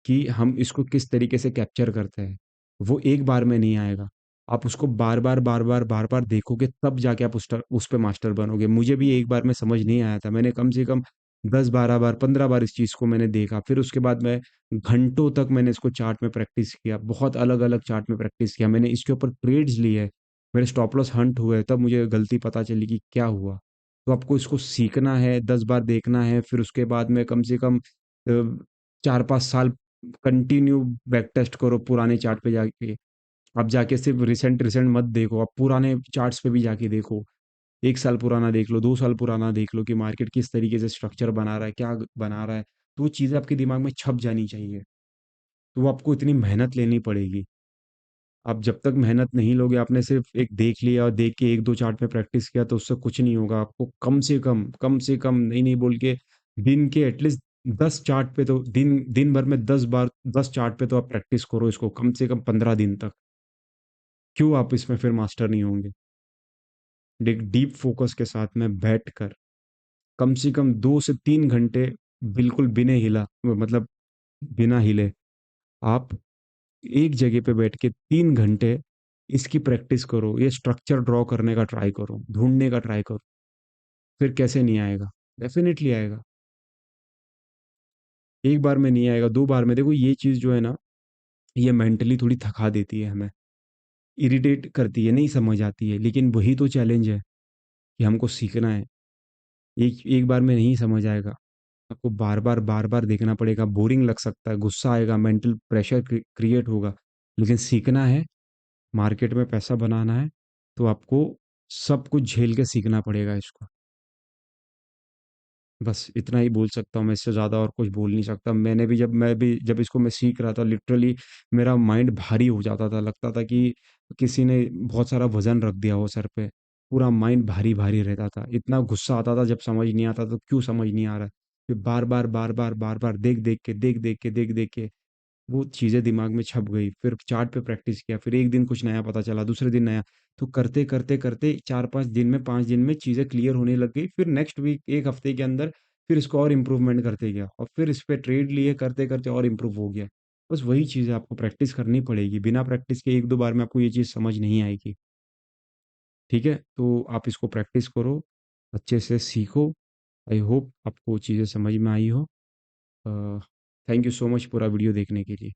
कि हम इसको किस तरीके से कैप्चर करते हैं। वो एक बार में नहीं आएगा। आप उसको बार-बार, बार-बार, बार-बार देखोगे तब जाके आप उस पे मास्टर बनोगे। मुझे भी एक बार में समझ नहीं आया था। मैंने कम से कम 10-12 बार, 15 बार इस चीज़ को मैंने देखा। फिर उसके बाद मैं घंटों तक मैंने इसको चार्ट में प्रैक्टिस किया। बहुत अलग-अलग चार्ट में प्रैक्टिस किया। मैंने इसके ऊपर ट्रेड्स लिए। मेरे स्टॉप लॉस हंट हुए, तब मुझे गलती पता चली कि क्या हुआ। तो आपको इसको सीखना है, 10 बार देखना है, फिर उसके बाद में कम से कम 4-5 साल कंटिन्यू बैक टेस्ट करो पुराने चार्ट पे जाके। आप जाके सिर्फ़ रिसेंट रिसेंट मत देखो, आप पुराने चार्ट्स पे भी जाके देखो। 1 साल पुराना देख लो, 2 साल पुराना देख लो कि मार्केट किस तरीके से स्ट्रक्चर बना रहा है, क्या बना रहा है। तो वो चीज़ें आपके दिमाग में छप जानी चाहिए। तो वो आपको इतनी मेहनत लेनी पड़ेगी। आप जब तक मेहनत नहीं लोगे, आपने सिर्फ़ एक देख लिया और देख के 1-2 चार्ट में प्रैक्टिस किया तो उससे कुछ नहीं होगा। आपको कम से कम नहीं बोल के दिन के एटलीस्ट 10 चार्ट पे तो दिन दिन भर में 10 बार 10 चार्ट पे तो आप प्रैक्टिस करो इसको कम से कम 15 दिन तक। क्यों आप इसमें फिर मास्टर नहीं होंगे? एक डीप फ़ोकस के साथ में बैठकर कम से कम 2 से 3 घंटे बिल्कुल मतलब बिना हिले आप एक जगह पे बैठ के 3 घंटे इसकी प्रैक्टिस करो, ये स्ट्रक्चर ड्रॉ करने का ट्राई करो, ढूँढने का ट्राई करो, फिर कैसे नहीं आएगा? डेफ़िनिटली आएगा। एक बार में नहीं आएगा, 2 बार में देखो ये चीज़ जो है ना, ये मेंटली थोड़ी थका देती है हमें, इरिटेट करती है, नहीं समझ आती है, लेकिन वही तो चैलेंज है कि हमको सीखना है। एक एक बार में नहीं समझ आएगा, आपको बार-बार, बार-बार देखना पड़ेगा, बोरिंग लग सकता है, गुस्सा आएगा, मेंटल प्रेशर क्रिएट होगा, लेकिन सीखना है, मार्केट में पैसा बनाना है, तो आपको सब कुछ झेल के सीखना पड़ेगा इसको। बस इतना ही बोल सकता हूँ मैं, इससे ज़्यादा और कुछ बोल नहीं सकता। मैं भी जब इसको मैं सीख रहा था लिटरली मेरा माइंड भारी हो जाता था, लगता था कि किसी ने बहुत सारा वज़न रख दिया हो सर पे। पूरा माइंड भारी-भारी रहता था। इतना गुस्सा आता था जब समझ नहीं आता तो क्यों समझ नहीं आ रहा है? फिर बार-बार, बार-बार, बार-बार देख-देख के, देख-देख के, देख-देख के वो चीज़ें दिमाग में छप गई। फिर चार्ट पे प्रैक्टिस किया, फिर एक दिन कुछ नया पता चला, दूसरे दिन नया। तो करते-करते 4-5 दिन में, 5 दिन में चीज़ें क्लियर होने लग गई। फिर नेक्स्ट वीक 1 हफ्ते के अंदर फिर इसको और इम्प्रूवमेंट करते गया और फिर इस पे ट्रेड लिए करते-करते और इम्प्रूव हो गया। बस वही चीज़ है, आपको प्रैक्टिस करनी पड़ेगी। बिना प्रैक्टिस के 1-2 बार में आपको ये चीज़ समझ नहीं आएगी। ठीक है? तो आप इसको प्रैक्टिस करो, अच्छे से सीखो। आई होप आपको चीज़ें समझ में आई हो। अ, थैंक यू सो मच पूरा वीडियो देखने के लिए।